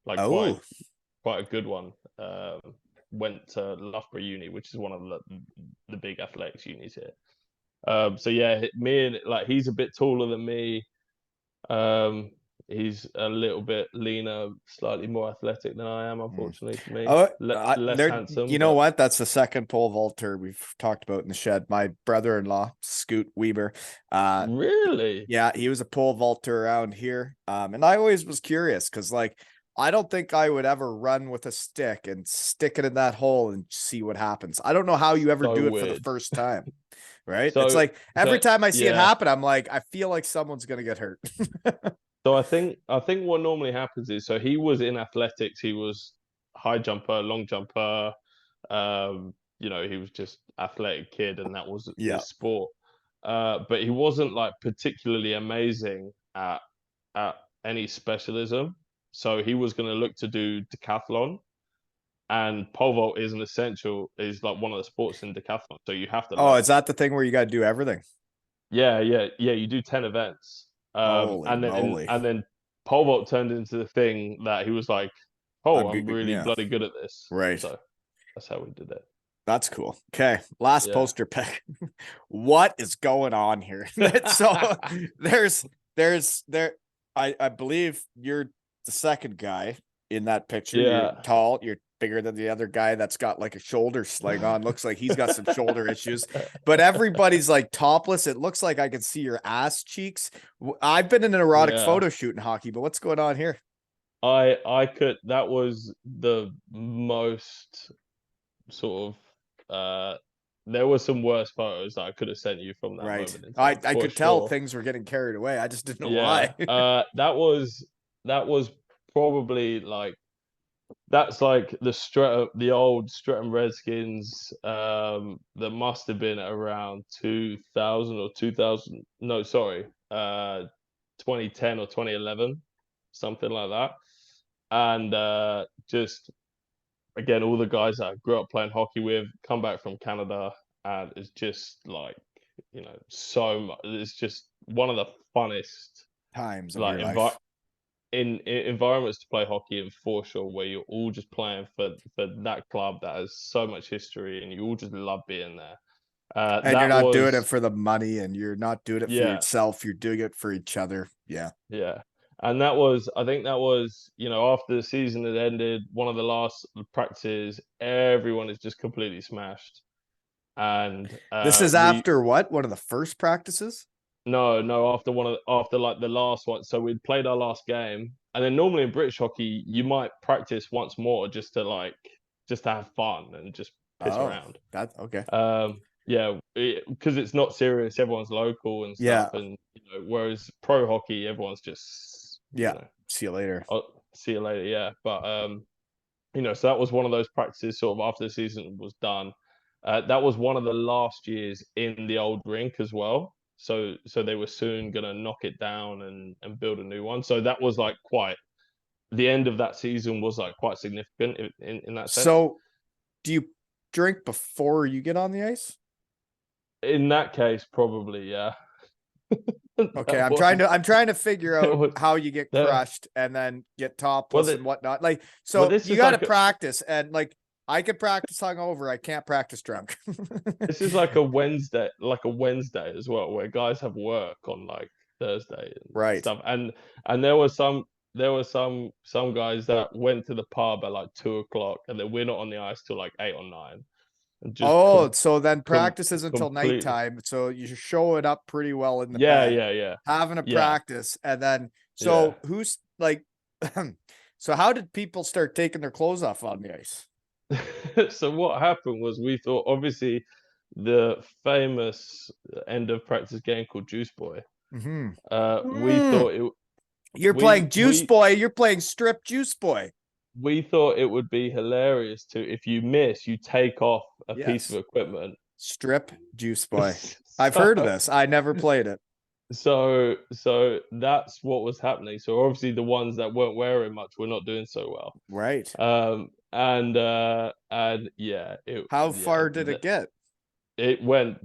like Oh, quite a good one. Um, Went to Loughborough Uni, which is one of the big athletics unis here. So yeah, me and like he's a bit taller than me. Um, he's a little bit leaner, slightly more athletic than I am, hmm. unfortunately for me. Oh, Less there. handsome, You know but what? That's the second pole vaulter we've talked about in the shed. My brother-in-law, Scoot Weber. Uh, really, Yeah, he was a pole vaulter around here. And I always was curious because, like, I don't think I would ever run with a stick and stick it in that hole and see what happens. I don't know how you ever so do it for the weird. first time, right? It's So like every so time I see it yeah. happen, I'm like, I feel like someone's gonna get hurt. So I think what normally happens is so he was in athletics, he was high jumper, long jumper, he was just athletic kid and that was Yeah. his sport. But he wasn't like particularly amazing at any specialism. So he was going to look to do decathlon and pole vault is like one of the sports in decathlon. So you have to Oh, learn is it. that the thing where you got to do everything? Yeah. You do 10 events. Holy moly! And then pole vault turned into the thing that he was like, "Oh, I'm I'm good. really Yeah, bloody good at this." right. So that's how we did it. That's cool. Okay, last Yeah. poster pick. What is going on here? So there's there. I believe you're the second guy in that picture. You're Yeah. tall. You're bigger than the other guy that's got like a shoulder sling on. Looks like he's got some shoulder issues. But everybody's like topless. It looks like I can see your ass cheeks. I've been in an erotic Yeah. photo shoot in hockey, but what's going on here? I could that was the most sort of there were some worse photos that I could have sent you from that Right. moment in time I for could tell sure. things were getting carried away. I just didn't know why. Yeah. That was probably like that's like the old Streatham Redskins that must have been around 2000 or 2000 no sorry 2010 or 2011 something like that and just again all the guys that I grew up playing hockey with come back from Canada and it's just like so much it's just one of the funnest Times of like your life. in environments to play hockey in foreshore where you're all just playing for that club that has so much history and you all just love being there. And you're That not doing it was for the money and you're not doing it for yeah, yourself. You're doing it for each other. Yeah. yeah. And that was I think that was, after the season had ended, one of the last practices, everyone is just completely smashed. And This is we after what? One of the first practices? no, after like the last one. So we'd played our last game, and then normally in British hockey, you might practice once more just to have fun and just piss Oh, around. that's okay. Yeah, because it's not serious. Everyone's local and stuff, Yeah. and whereas pro hockey, everyone's just Yeah. See you later. oh, see you later. Yeah, but so that was one of those practices. Sort of after the season was done, that was one of the last years in the old rink as well. So they were soon gonna knock it down and build a new one. So that was like quite the end of that season was like quite significant in that sense. So do you drink before you get on the ice? In that case, probably yeah. Okay, That was I'm trying to figure it out was how you get there. crushed and then get Well, topless and whatnot. Like, well, so this you is got to like practice, and like I can practice hungover, I can't practice drunk. this is like a Wednesday as well, where guys have work on like Thursday and Right. stuff. And there were some guys that went to the pub at like 2 o'clock, and then we're not on the ice till like 8 or 9, and just Oh, so then com practice is until completely. nighttime. So you're showing up pretty well in the Yeah, bed, yeah, yeah, having a yeah, practice, and then yeah. so who's like, so how did people start taking their clothes off on the ice? So what happened was we thought obviously the famous end of practice game called Juice Boy. Mm-hmm. We thought it. You're playing Juice Boy. You're playing Strip Juice Boy. We thought it would be hilarious to, if you miss, you take off a piece of Yes. equipment. Strip Juice Boy. I've So, heard of this. I never played it. so that's what was happening. So obviously the ones that weren't wearing much were not doing so well. Right. And yeah, How far did it get? it went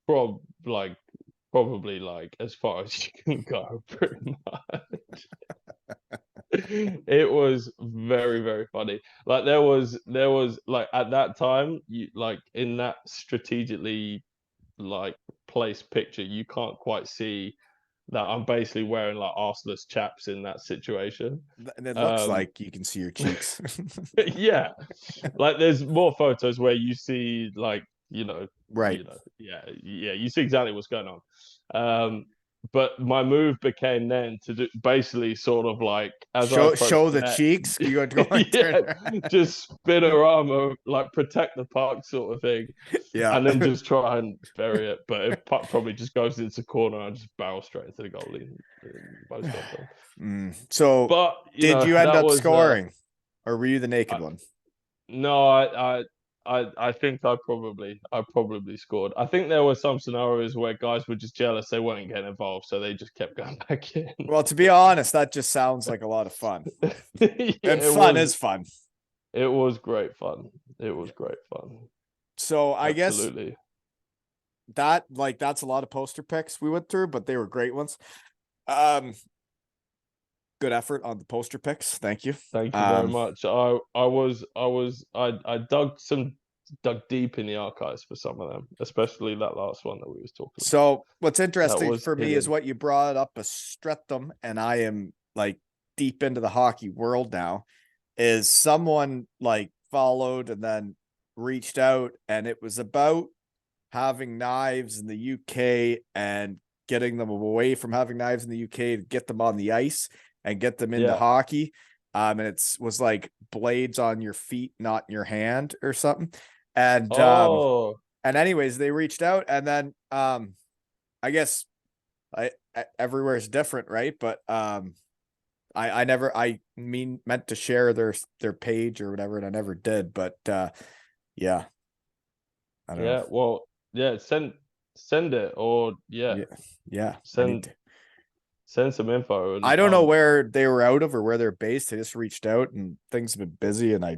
probably like as far as you can go, pretty much. It was very, very funny. Like there was like at that time, you like in that strategically like placed picture, you can't quite see that I'm basically wearing like arseless chaps in that situation. And it looks Um like you can see your cheeks. yeah. Like there's more photos where you see like, Right. yeah, you see exactly what's going on. But my move became then to do basically sort of like as I approached Show the the net, cheeks. You go and turn yeah, around. just spin her arm, like protect the puck sort of thing, Yeah. and then just try and bury it. But if puck probably just goes into the corner, I just barrel straight into the goalie most often. So But did you end that up was scoring? Or were you the naked one? no, I think I probably scored. I think there were some scenarios where guys were just jealous they weren't getting involved, so they just kept going back in. Well, to be honest, that just sounds like a lot of fun. Yeah, And fun is fun. It was great fun. It was great fun. So I guess Absolutely. that's a lot of poster picks we went through, but they were great ones. Good effort on the poster picks. Thank you. Thank you very much. I dug deep in the archives for some of them, especially that last one that we was talking about. So what's That interesting was for me is hidden. what you brought up a Streatham, and I am like deep into the hockey world now. Is someone like followed and then reached out, and it was about having knives in the UK and getting them away from having knives in the UK to get them on the ice and get them into Yeah. hockey. And was like blades on your feet, not in your hand or something. And Oh, anyways, they reached out, and then I guess everywhere is different, right? But I never meant to share their page or whatever, and I never did. But yeah, I don't know. yeah. Well, yeah. Send it, or yeah, Yeah. send some info. And I don't know where they were out of or where they're based. They just reached out, and things have been busy, and I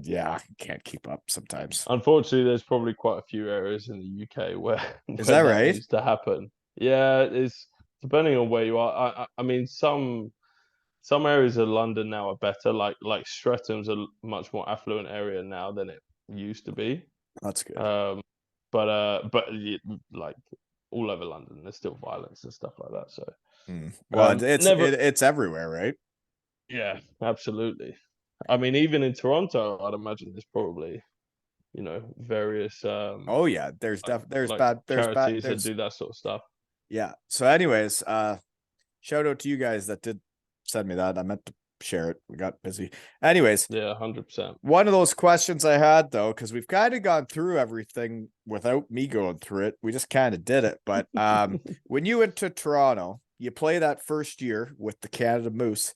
can't keep up sometimes. unfortunately, there's probably quite a few areas in the UK where Is that right? needs to happen. Yeah, it's depending on where you are. I mean, some areas of London now are better. Like Streatham's a much more affluent area now than it used to be. That's good. Like all over London, there's still violence and stuff like that. So, Well, never. It's everywhere, right? Yeah, absolutely. I mean, even in Toronto, I'd imagine there's probably, various Oh yeah, there's like charities that do that sort of stuff. Yeah. So anyways, shout out to you guys that did send me that. I meant to share it. We got busy. Anyways, Yeah, 100%. one of those questions I had though, because we've kind of gone through everything without me going through it. We just kind of did it. But when you went to Toronto, you play that first year with the Canada Moose.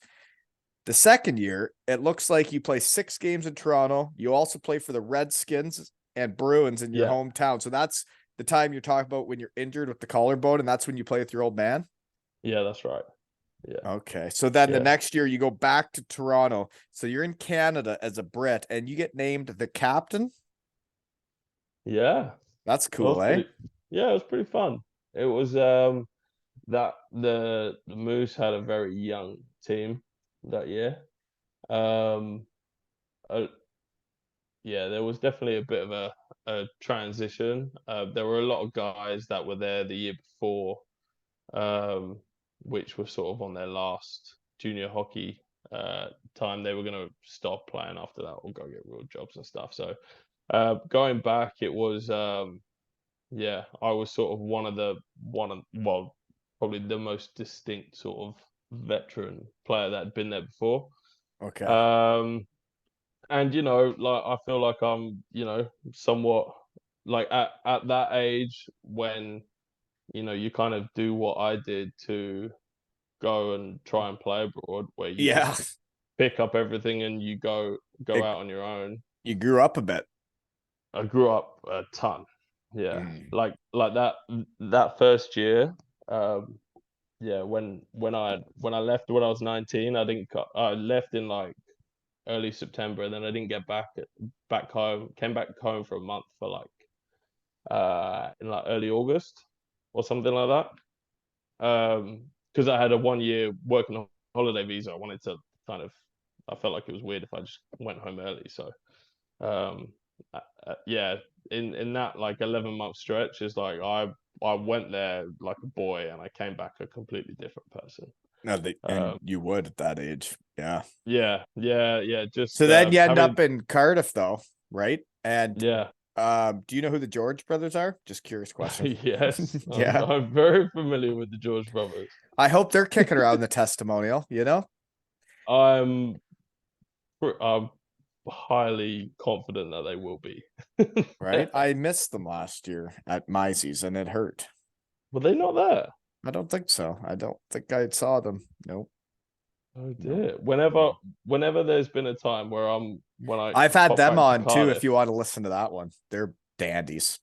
The second year, it looks like you play 6 games in Toronto. You also play for the Redskins and Bruins in your Yeah, hometown. So that's the time you're talking about when you're injured with the collarbone, and that's when you play with your old man? yeah, that's right. Yeah, Okay. So then the yeah, next year you go back to Toronto. So you're in Canada as a Brit and you get named the captain. yeah. That's That was cool, eh? pretty. Yeah, it was pretty fun. It was that the Moose had a very young team that year. Um, uh, yeah, there was definitely a bit of a transition. There were a lot of guys that were there the year before, um, which were sort of on their last junior hockey time. They were going to stop playing after that or go get real jobs and stuff. So going back, it was yeah, I was sort of well, probably the most distinct sort of veteran player that had been there before. Okay. And like I feel like I'm, somewhat like at that age when, you kind of do what I did to go and try and play abroad, where you Yeah. just pick up everything and you go It, out on your own. you grew up a bit. I grew up a ton. Yeah. Mm. Like that first year, yeah, when I left when I was 19, I left in like early September, and then I didn't get back home. Came back home for a month for like in like early August or something like that. Because I had a 1 year working holiday visa. I wanted to kind of, I felt like it was weird if I just went home early. So um, yeah, in that like 11-month stretch, is like I went there like a boy, and I came back a completely different person. No, and Um, you would at that age. Yeah. yeah. So Just then you end having up in Cardiff though, right? And yeah. do you know who the George brothers are? Just curious question. Yes, Yeah. I'm very familiar with the George brothers. I hope they're kicking around the testimonial, you know? I'm I'm highly confident that they will be. Right? I missed them last year at my season. It hurt. Were they not there? I don't think so. I don't think I saw them. Nope. Oh Nope. dear. Whenever there's been a time where when I I've had pop them back to on too, if Cardiff, you want to listen to that one. They're dandies.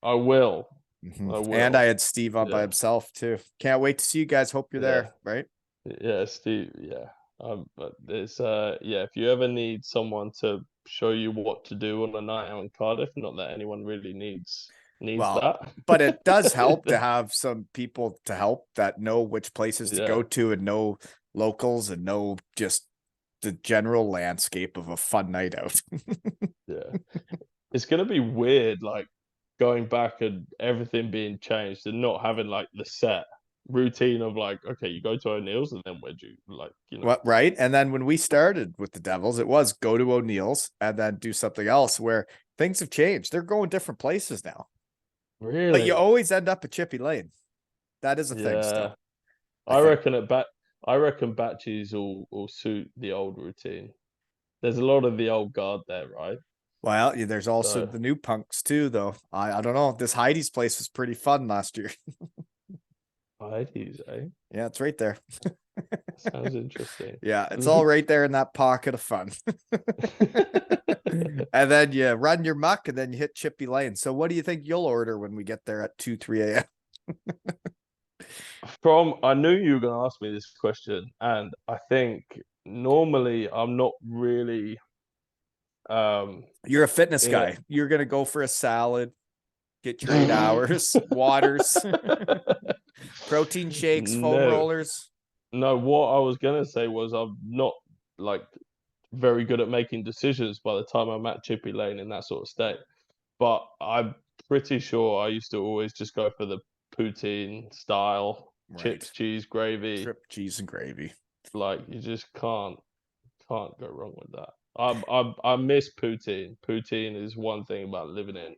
I will. Mhm. I And I will. had Steve on by Yeah. himself too. Can't wait to see you guys. Hope you're Yeah. there, right? Yeah, Steve. Yeah. But it's yeah, if you ever need someone to show you what to do on a night out in Cardiff, not that anyone really needs Well, that. but it does help to have some people to help that know which places to go Yeah. to and know locals and know just the general landscape of a fun night out. Yeah. It's gonna be weird, like going back and everything being changed and not having like the set routine of like, okay, you go to O'Neill's and then where'd you like, What, right? And then when we started with the Devils, it was go to O'Neill's and then do something else where things have changed. They're going different places now. But you really? always end up at Chippy Lane. That is a thing Yeah. still, I I think. reckon I reckon Batchy's will suit the old routine. There's a lot of the old guard there, right? Well, there's also So the new punks too, though. I don't know. This Heidi's place was pretty fun last year. Heidi's, eh? Yeah, it's right there. Sounds interesting. Yeah, it's all right there in that pocket of fun. And then you run your muck and then you hit Chippy Lane. So what do you think you'll order when we get there at 2, 3 a.m.? I knew you were gonna ask me this question, and I think normally I'm not really You're a fitness in guy. You're going to go for a salad, get your 8 hours, waters, protein shakes, foam No, rollers. no. What I was gonna say was I'm not like very good at making decisions by the time I'm at Chippy Lane in that sort of state. But I'm pretty sure I used to always just go for the poutine style, chips, Right. cheese, gravy. Drip cheese and gravy. Like you just can't go wrong with that. I miss poutine. Poutine is one thing about It's living in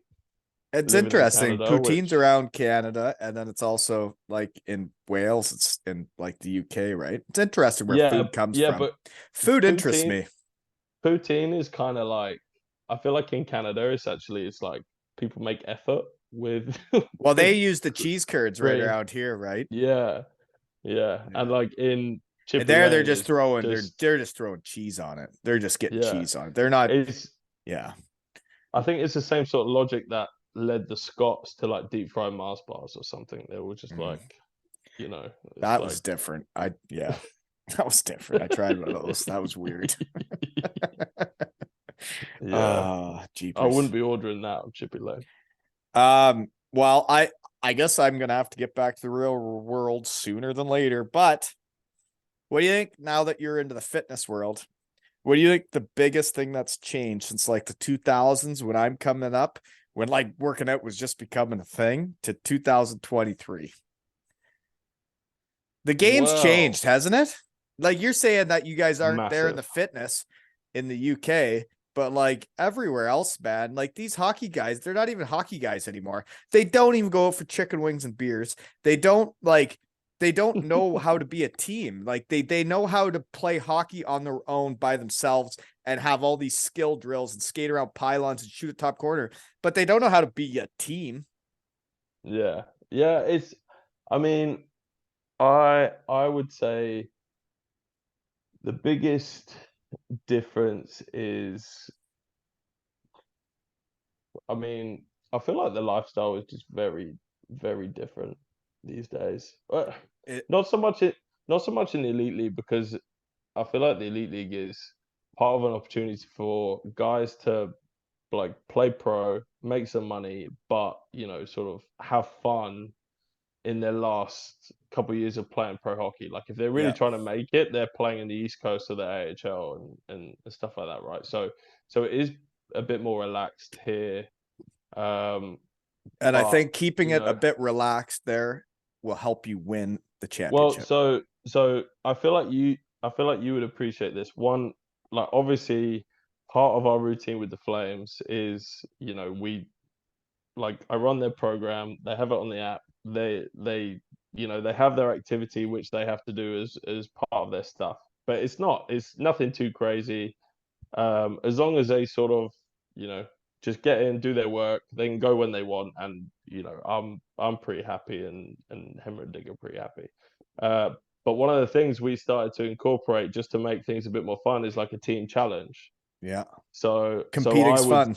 interesting. Canada, Poutine's which around Canada, and then it's also like in Wales, it's in like the UK, right? It's interesting where yeah, food comes yeah, from. but Food interests poutine me. poutine is kind of like, I feel like in Canada it's like people make effort with Well, they with use the cheese curds right cream. around here, right? Yeah, yeah, and Yeah. like in And Chippy there they're Lane just is throwing just they're just throwing cheese on it. They're just getting yeah. cheese on it. They're not, It's yeah. I think it's the same sort of logic that led the Scots to like deep fry Mars bars or something. They were just Mm. like, it's That like was different. Yeah. That was different. I tried one of those. That was weird. yeah. I Jeepers. wouldn't be ordering that on Chippy Lane. Well, I guess I'm gonna have to get back to the real world sooner than later. But what do you think now that you're into the fitness world? What do you think the biggest thing that's changed since like the 2000s when I'm coming up, when like working out was just becoming a thing, to 2023? The game's Well, changed, hasn't it? Like you're saying that you guys aren't there in the massive. fitness in the UK, but like everywhere else, man, like these hockey guys, they're not even hockey guys anymore. They don't even go out for chicken wings and beers. They don't like they don't know how to be a team. Like they know how to play hockey on their own by themselves and have all these skill drills and skate around pylons and shoot a top corner, but they don't know how to be a team. Yeah. Yeah, I mean, I would say the biggest difference is, I mean, I feel like the lifestyle is just very, very different these days. It, Not so much not so much in the elite league, because I feel like the elite league is part of an opportunity for guys to like play pro, make some money, but sort of have fun in their last couple of years of playing pro hockey. Like if they're really yeah. trying to make it, they're playing in the East Coast of the AHL and stuff like that, right? So it is a bit more relaxed here. Um, And I but think keeping you it a know, bit relaxed there will help you win the well, championship. so I feel like you would appreciate this. One, like obviously part of our routine with the Flames is, we like I run their program, they have it on the app. They have their activity which they have to do as part of their stuff. But it's nothing too crazy. As long as they sort of, just get in, do their work, they can go when they want, and I'm pretty happy, and him and Dig are pretty happy. Uh, but one of the things we started to incorporate just to make things a bit more fun is like a team challenge. Yeah. So so I Competing's would fun.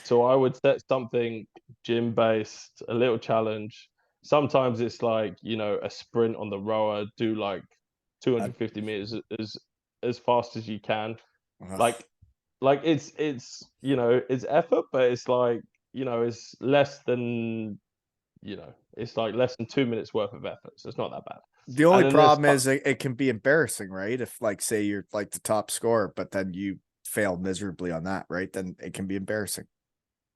so I would set something gym based, a little challenge. Sometimes it's like, a sprint on the rower, do like Uh, 250 meters as fast as you can. ugh. Like it's effort, but it's like, it's less than, it's like less than 2 minutes worth of effort. So it's not that bad. The And only then there's problem is it can be embarrassing, right? If like say you're like the top scorer, but then you fail miserably on that, right? Then it can be embarrassing.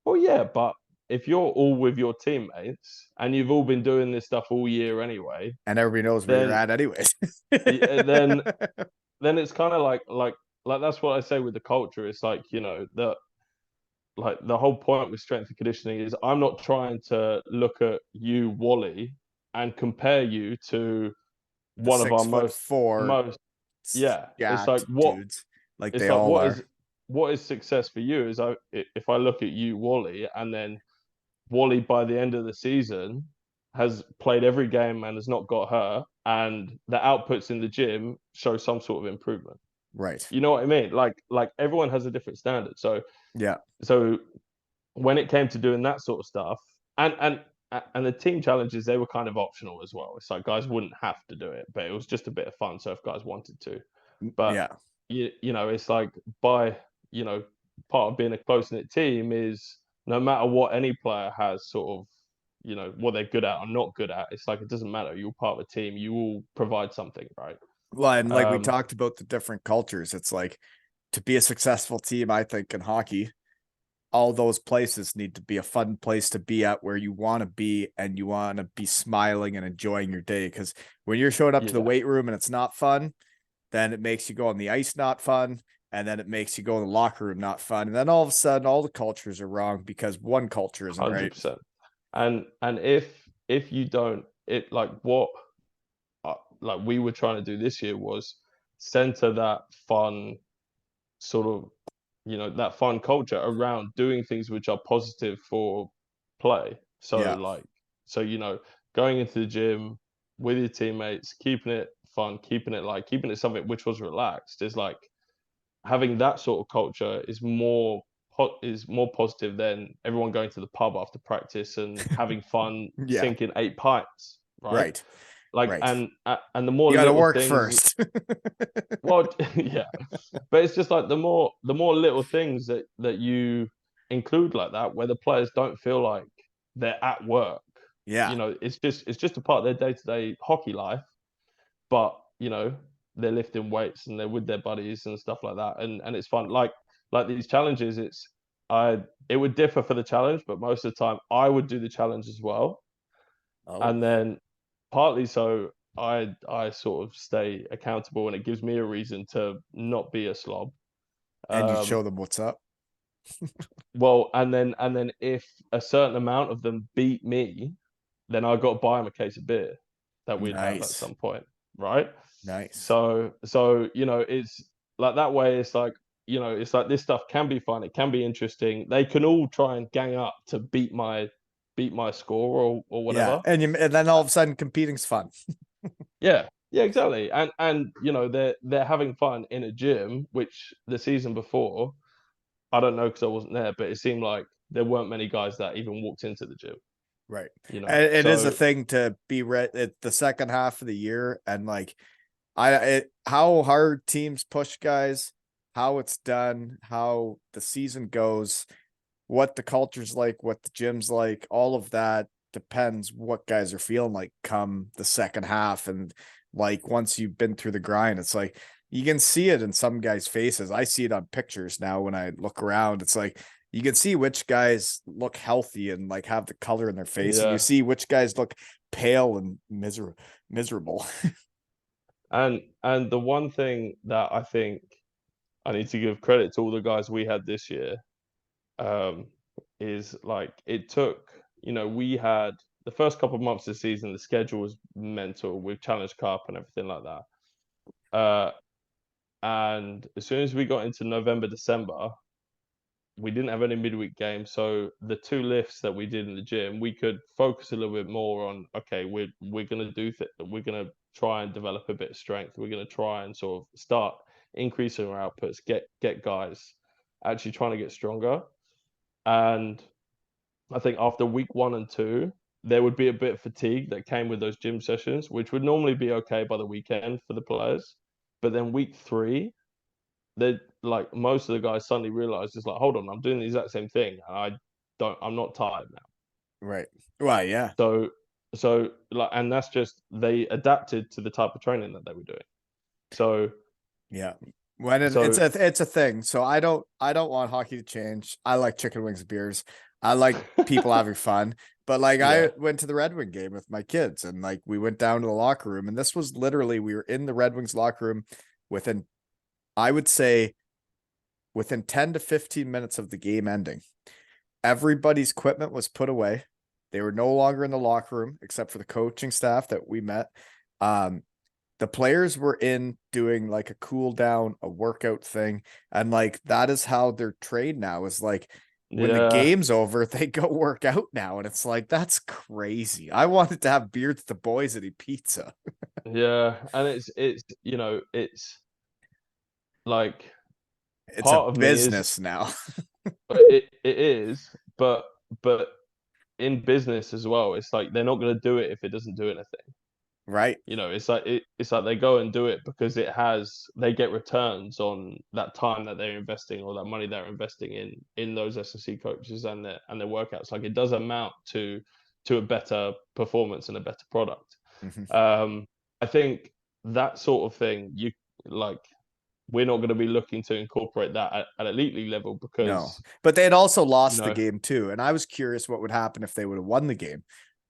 well, yeah, but if you're all with your teammates and you've all been doing this stuff all year anyway, And everybody knows where you're then at anyways. then then it's kind of like that's what I say with the culture. It's like, the whole point with strength and conditioning is I'm not trying to look at you, Wally, and compare you to The one of our 6'4" most yeah. It's like jacked dudes, like they all what are. is success for you is if I look at you, Wally, and then Wally by the end of the season has played every game and has not got hurt, and the outputs in the gym show some sort of improvement. Right. You know what I mean? Like everyone has a different standard. Yeah. So when it came to doing that sort of stuff, and the team challenges, they were kind of optional as well. It's like guys wouldn't have to do it, but it was just a bit of fun. So if guys wanted to, but Yeah. it's like by you know part of being a close knit team is no matter what any player has sort of what they're good at or not good at. It's like it doesn't matter. You're part of a team. You all provide something, right? Well, and like we Um, talked about the different cultures, it's like to be a successful team, I think in hockey, all those places need to be a fun place to be at where you want to be and you want to be smiling and enjoying your day. Because when you're showing up to the yeah, weight room and it's not fun, then it makes you go on the ice not fun. And then it makes you go in the locker room not fun. And then all of a sudden, all the cultures are wrong because one culture isn't right. 100%. And if you don't, it like what like we were trying to do this year was center that fun sort of that fun culture around doing things which are positive for play. So Yeah. like going into the gym with your teammates, keeping it fun, keeping it something which was relaxed is like having that sort of culture is more positive than everyone going to the pub after practice and having fun Yeah. sinking 8 pints, right? Right. Like Right. and the more You got to little work things, first. well, yeah, but it's just like the more little things that you include like that, where the players don't feel like they're at work. Yeah. It's just a part of their day-to-day hockey life, but they're lifting weights and they're with their buddies and stuff like that, and it's fun. Like these challenges, it would differ for the challenge, but most of the time I would do the challenge as well, Oh. and then partly so I sort of stay accountable, and it gives me a reason to not be a slob. And you Um, show them what's up. well, and then if a certain amount of them beat me, then I got to buy them a case of beer. that we'd have at Nice. some point, right? Nice. So it's like that way. It's like it's like this stuff can be fun. It can be interesting. They can all try and gang up to beat my score or Yeah. whatever. And then all of a sudden competing's fun. Yeah, yeah, exactly. And they're having fun in a gym, which the season before, I don't know because I wasn't there, but it seemed like there weren't many guys that even walked into the gym. Right. You know, And it is a so thing to be at the second half of the year, and like how hard teams push guys, how it's done, how the season goes, what the culture's like, what the gym's like, all of that depends what guys are feeling like come the second half. And like once you've been through the grind, it's like you can see it in some guys' faces. I see it on pictures now when I look around. It's like you can see which guys look healthy and like have the color in their face, and you yeah, see which guys look pale and miserable. and the one thing that I think I need to give credit to all the guys we had this year, um, is like it took, we had the first couple of months of the season, the schedule was mental with Challenge Cup and everything like that. And as soon as we got into November, December, we didn't have any midweek games. So the two lifts that we did in the gym, we could focus a little bit more on, okay, we're gonna we're gonna try and develop a bit of strength. We're gonna try and sort of start increasing our outputs, get guys actually trying to get stronger. And I think after week 1 and 2, there would be a bit of fatigue that came with those gym sessions, which would normally be okay by the weekend for the players. But then week 3, they like most of the guys suddenly realized it's like, hold on, I'm doing the exact same thing, and I'm not tired now. Right. Well, yeah. So like, and that's just they adapted to the type of training that they were doing. So Yeah. When so it's a thing. So I don't want hockey to change. I like chicken wings and beers. I like people having fun. But like I yeah, went to the Red Wing game with my kids, and like we went down to the locker room, and this was literally we were in the Red Wings locker room within, I would say, within 10 to 15 minutes of the game ending. Everybody's equipment was put away. They were no longer in the locker room except for the coaching staff that we met. Um, the players were in doing like a cool down, a workout thing. And like that is how they're trained now is like when the yeah, game's over, they go work out now. And it's like, that's crazy. I wanted to have beer with the boys and eat pizza. yeah, and it's like It's a part of me is business now. it is, but in business as well, it's like they're not going to do it if it doesn't do anything. Right. It's like they go and do it because they get returns on that time that they're investing or that money they're investing in those S&C coaches and their workouts. Like it does amount to a better performance and a better product. Mhm. I think that sort of thing, like we're not going to be looking to incorporate that at elite league level No, because but they had also you lost the know game too. And I was curious what would happen if they would have won the game.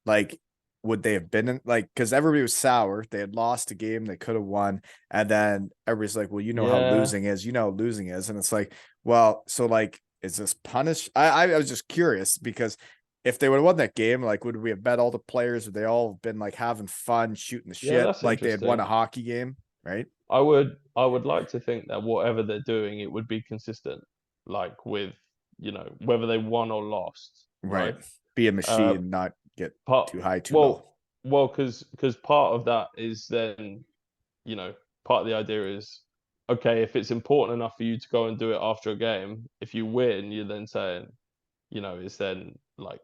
Like, would they have been in, like, because everybody was sour. They had lost a game they could have won. And then everybody's like, well, you know how yeah, losing is, you know how losing is. And it's like, well, so like, is this punish? I was just curious because if they would have won that game, like, would we have bet all the players? Would they all have been like having fun, shooting the yeah, shit, that's like they had won interesting. a hockey game, right? I would like to think that whatever they're doing, it would be consistent, like with whether they won or lost, Right. right? Be a Uh, machine, not get part too high, too low. well, because part of that is then you know part of the idea is okay, if it's important enough for you to go and do it after a game, if you win, you're then saying it's then like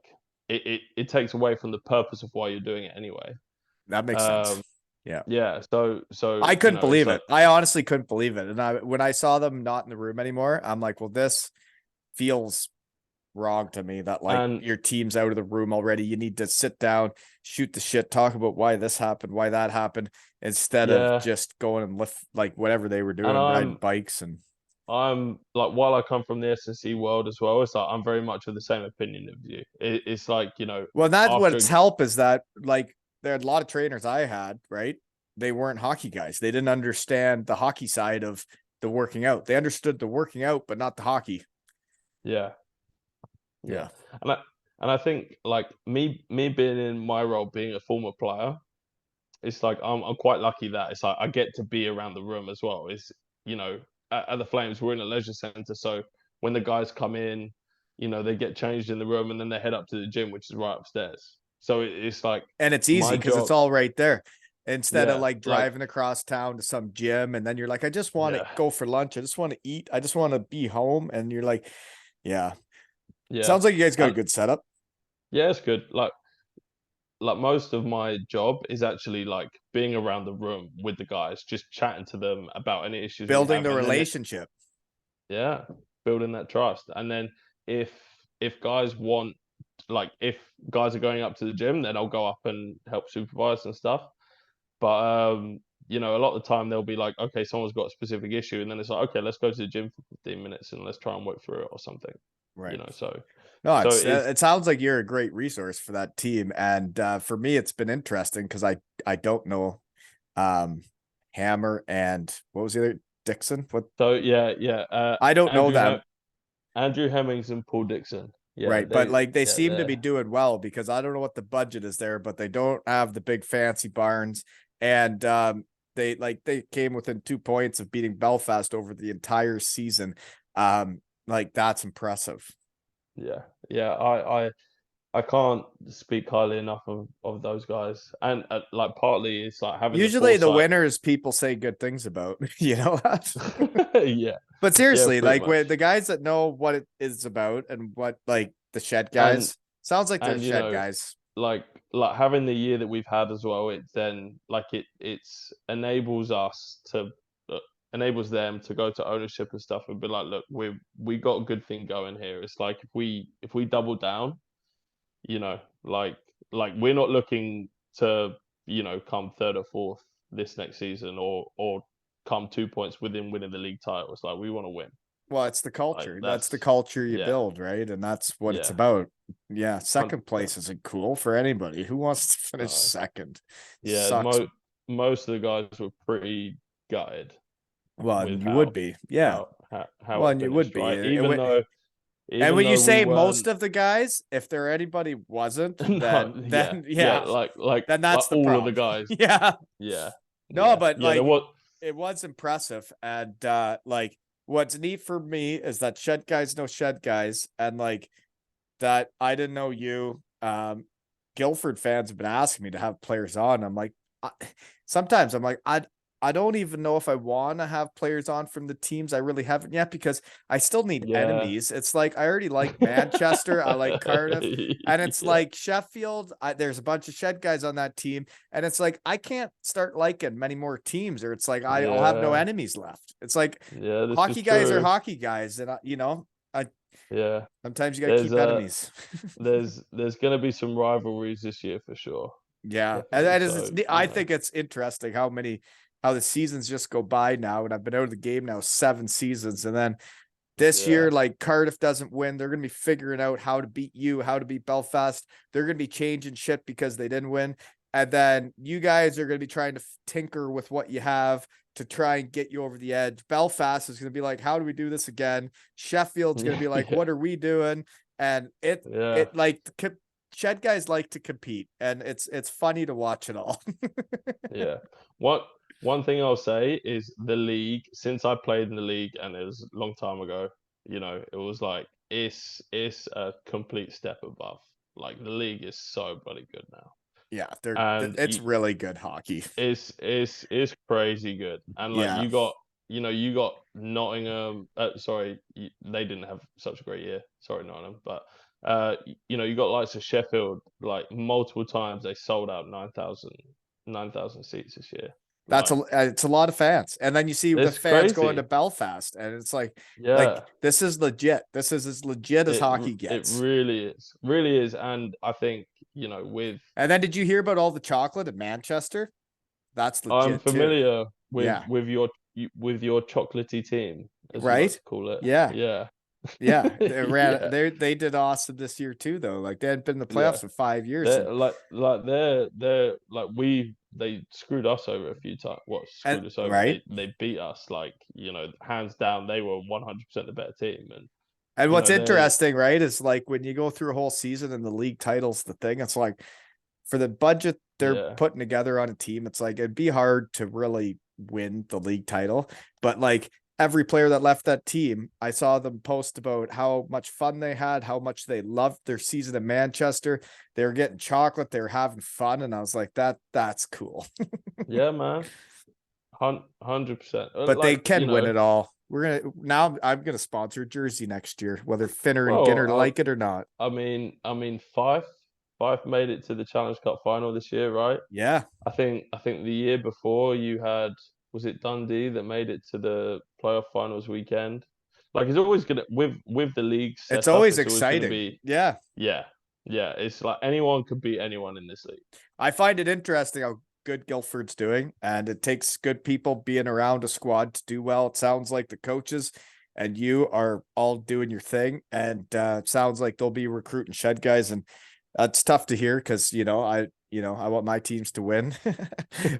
it takes away from the purpose of why you're doing it anyway. That makes sense. Um, Yeah. yeah, so I couldn't it's believe like it. I honestly couldn't believe it. And when I saw them not in the room anymore, I'm like, well, this feels wrong to me that like and your team's out of the room already. You need to sit down, shoot the shit, talk about why this happened, why that happened, instead of yeah, just going and lift like whatever they were and doing, riding bikes and I'm like, while I come from the S&C world as well, it's like I'm very much of the same opinion of you. It's like, well, that's after, what's help is that like there are a lot of trainers I had, right? They weren't hockey guys. They didn't understand the hockey side of the working out. They understood the working out, but not the hockey. yeah, yeah. Yeah. And I think like me being in my role, being a former player, it's like I'm quite lucky that it's like I get to be around the room as well. It's at the Flames we're in a leisure centre, so when the guys come in, they get changed in the room and then they head up to the gym, which is right upstairs. So it's like And it's easy my because it's job. all right there. Instead of Yeah, like like driving across town to some gym and then you're like, I just want to yeah, go for lunch. I just want to eat. I just want to be home. And you're like, yeah. yeah, Sounds like you guys got a and good setup. yeah, it's good. Like most of my job is actually like being around the room with the guys, just chatting to them about any issues we Building have, the and then relationship. yeah, building that trust. And then if if guys want like if guys are going up to the gym, then I'll go up and help supervise and stuff. But a lot of the time they'll be like, okay, someone's got a specific issue, and then it's like, okay, let's go to the gym for 15 minutes and let's try and work through it or something. Right. So No, so it's it sounds like you're a great resource for that team. And for me, it's been interesting because I don't know um Hammer and what was the other Dixon? What so yeah, yeah. I don't know them. Andrew Hemmings and Paul Dixon. Yeah, Right. But like they seem to be they're doing well because I don't know what the budget is there, but they don't have the big fancy barns. And they came within 2 points of beating Belfast over the entire season. Like that's impressive. yeah, yeah. I can't speak highly enough of those guys, and like partly it's like having the Usually the foresight. winners people say good things about, you know. Yeah, But yeah, seriously, pretty like much. with the guys that know what it is about and what like the shed And guys, sounds like they're and shed guys. like having the year that we've had as well, it then like it's enables us to enables them to go to ownership and stuff and be like, look, we got a good thing going here. It's like if we double down, like we're not looking to come third or fourth this next season or come 2 points within winning the league title. It's like we want to win. Well, it's the Like culture. That's the that's culture you yeah, build, right? And that's what it's yeah. about. Yeah, Hun- second place isn't cool for anybody. Who wants to finish No, second? yeah. Sucks. Most of the guys were pretty gutted Well, with and you would be. Yeah. how Well, it and you would finished, be. right? Even though And even when you though we say most weren't of the guys, if there anybody wasn't, no, yeah, then yeah, yeah, like then that's the all of the problem. guys. Yeah. Yeah, No, yeah, but yeah. There like was it was impressive. And like what's neat for me is that shed guys know shed guys and like that I didn't know you. Guildford fans have been asking me to have players on. I'm like, sometimes I'm like, I don't even know if I want to have players on from the teams I really haven't yet because I still need yeah. enemies. It's like I already like Manchester, I like Cardiff, and it's Yeah, like Sheffield. There's a bunch of shed guys on that team, and it's like I can't start liking many more teams, or it's like I'll have no yeah, enemies left. It's like yeah. This is hockey guys are true. hockey guys, and I Yeah, sometimes you got to there's keep enemies. there's gonna be some rivalries this year for sure. Yeah, and Definitely. that is. So I think it's interesting how the seasons just go by now, and I've been out of the game now 7 seasons, and then this year, yeah, like Cardiff doesn't win, they're gonna be figuring out how to beat you, how to beat Belfast. They're gonna be changing shit because they didn't win, and then you guys are gonna be trying to tinker with what you have to try and get you over the edge. Belfast is gonna be like, how do we do this again? Sheffield's gonna yeah, be like, yeah, what are we doing? And yeah. it like shed guys like to compete, and it's funny to watch it all. Yeah. What one thing I'll say is the league, since I played in the league and it was a long time ago, it was like it's a complete step above. Like the league is so bloody good now. Yeah, And it's really good hockey. it's crazy good. And like Yeah. you got Nottingham, sorry, they didn't have such a great year. Sorry, Nottingham, but you got likes of Sheffield, like multiple times they sold out 9,000 seats this year. That's Like it's a lot of fans. And then you see the it's fans going to crazy. Belfast and it's like Yeah, this is legit. This is as legit as hockey it gets. really is. And I think with And then did you hear about all the chocolate in Manchester? That's I'm legit too. familiar Yeah. with your chocolatey team, as you like Right? to call it. Yeah. Yeah, Yeah. They ran yeah, they did awesome this year too, though. Like they hadn't been in the yeah. playoffs for 5 years. They're they're like they screwed us over a few times. What And screwed us over? right. They beat us like hands down. They were 100% the better team, and And what's they interesting, right, is like when you go through a whole season and the league title's the thing, it's like for the budget they're Yeah. putting together on a team, it's like it'd be hard to really win the league title. But like every player that left that team, I saw them post about how much fun they had, how much they loved their season in Manchester. They were getting chocolate, they were having fun, and I was like, that's cool. Yeah, man. 100%. But they Like, can win it all. I'm gonna sponsor a jersey next year, whether Finner and well, Ginner like it or not. Fife made it to the Challenge Cup final this year, right? Yeah, I think the year before you had, was it Dundee that made it to the playoff finals weekend? Like, it's always gonna, with the league it's setup, always it's always gonna exciting. be, Yeah, yeah, yeah. It's like anyone could beat anyone in this league. I find it interesting how good Guildford's doing, and it takes good people being around a squad to do well. It sounds like the coaches and you are all doing your thing, and sounds like they'll be recruiting shed guys, and that's tough to hear because I want my teams to win.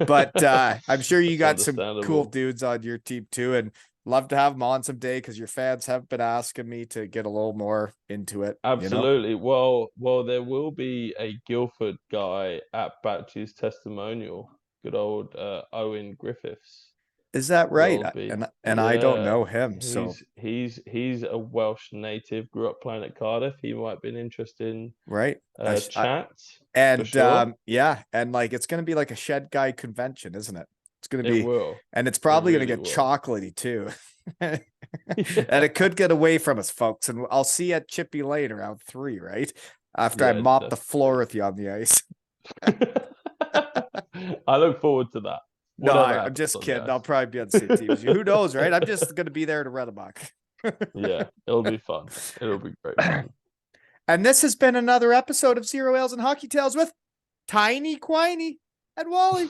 But I'm sure you It's got some cool understandable. dudes on your team too, and love to have them on someday because your fans have been asking me to get a little more into it. Absolutely. Well, there will be a Guildford guy at Batch's Testimonial. Good old Owen Griffiths Is that right? will be. And I don't Yeah, know him, so he's a Welsh native. Grew up playing at Cardiff. He might be an interesting right. chat for And sure. yeah, and like it's gonna be like a shed guy convention, isn't it? It's gonna It be, will. and it's It probably gonna really get will. chocolatey too. And Yeah, it could get away from us, folks. And I'll see you at Chippy Lane around 3, right? After I yeah, mop the floor definitely. with you on the ice. I look forward to that. No, Whatever I'm happens just on the kidding. I'll ice. probably be on the same team as you. Who knows, right? I'm just gonna be there to run amok. Yeah, it'll be fun. It'll be great fun. And this has been another episode of Zero Ales and Hockey Tales with Tiny Quiney and Wally.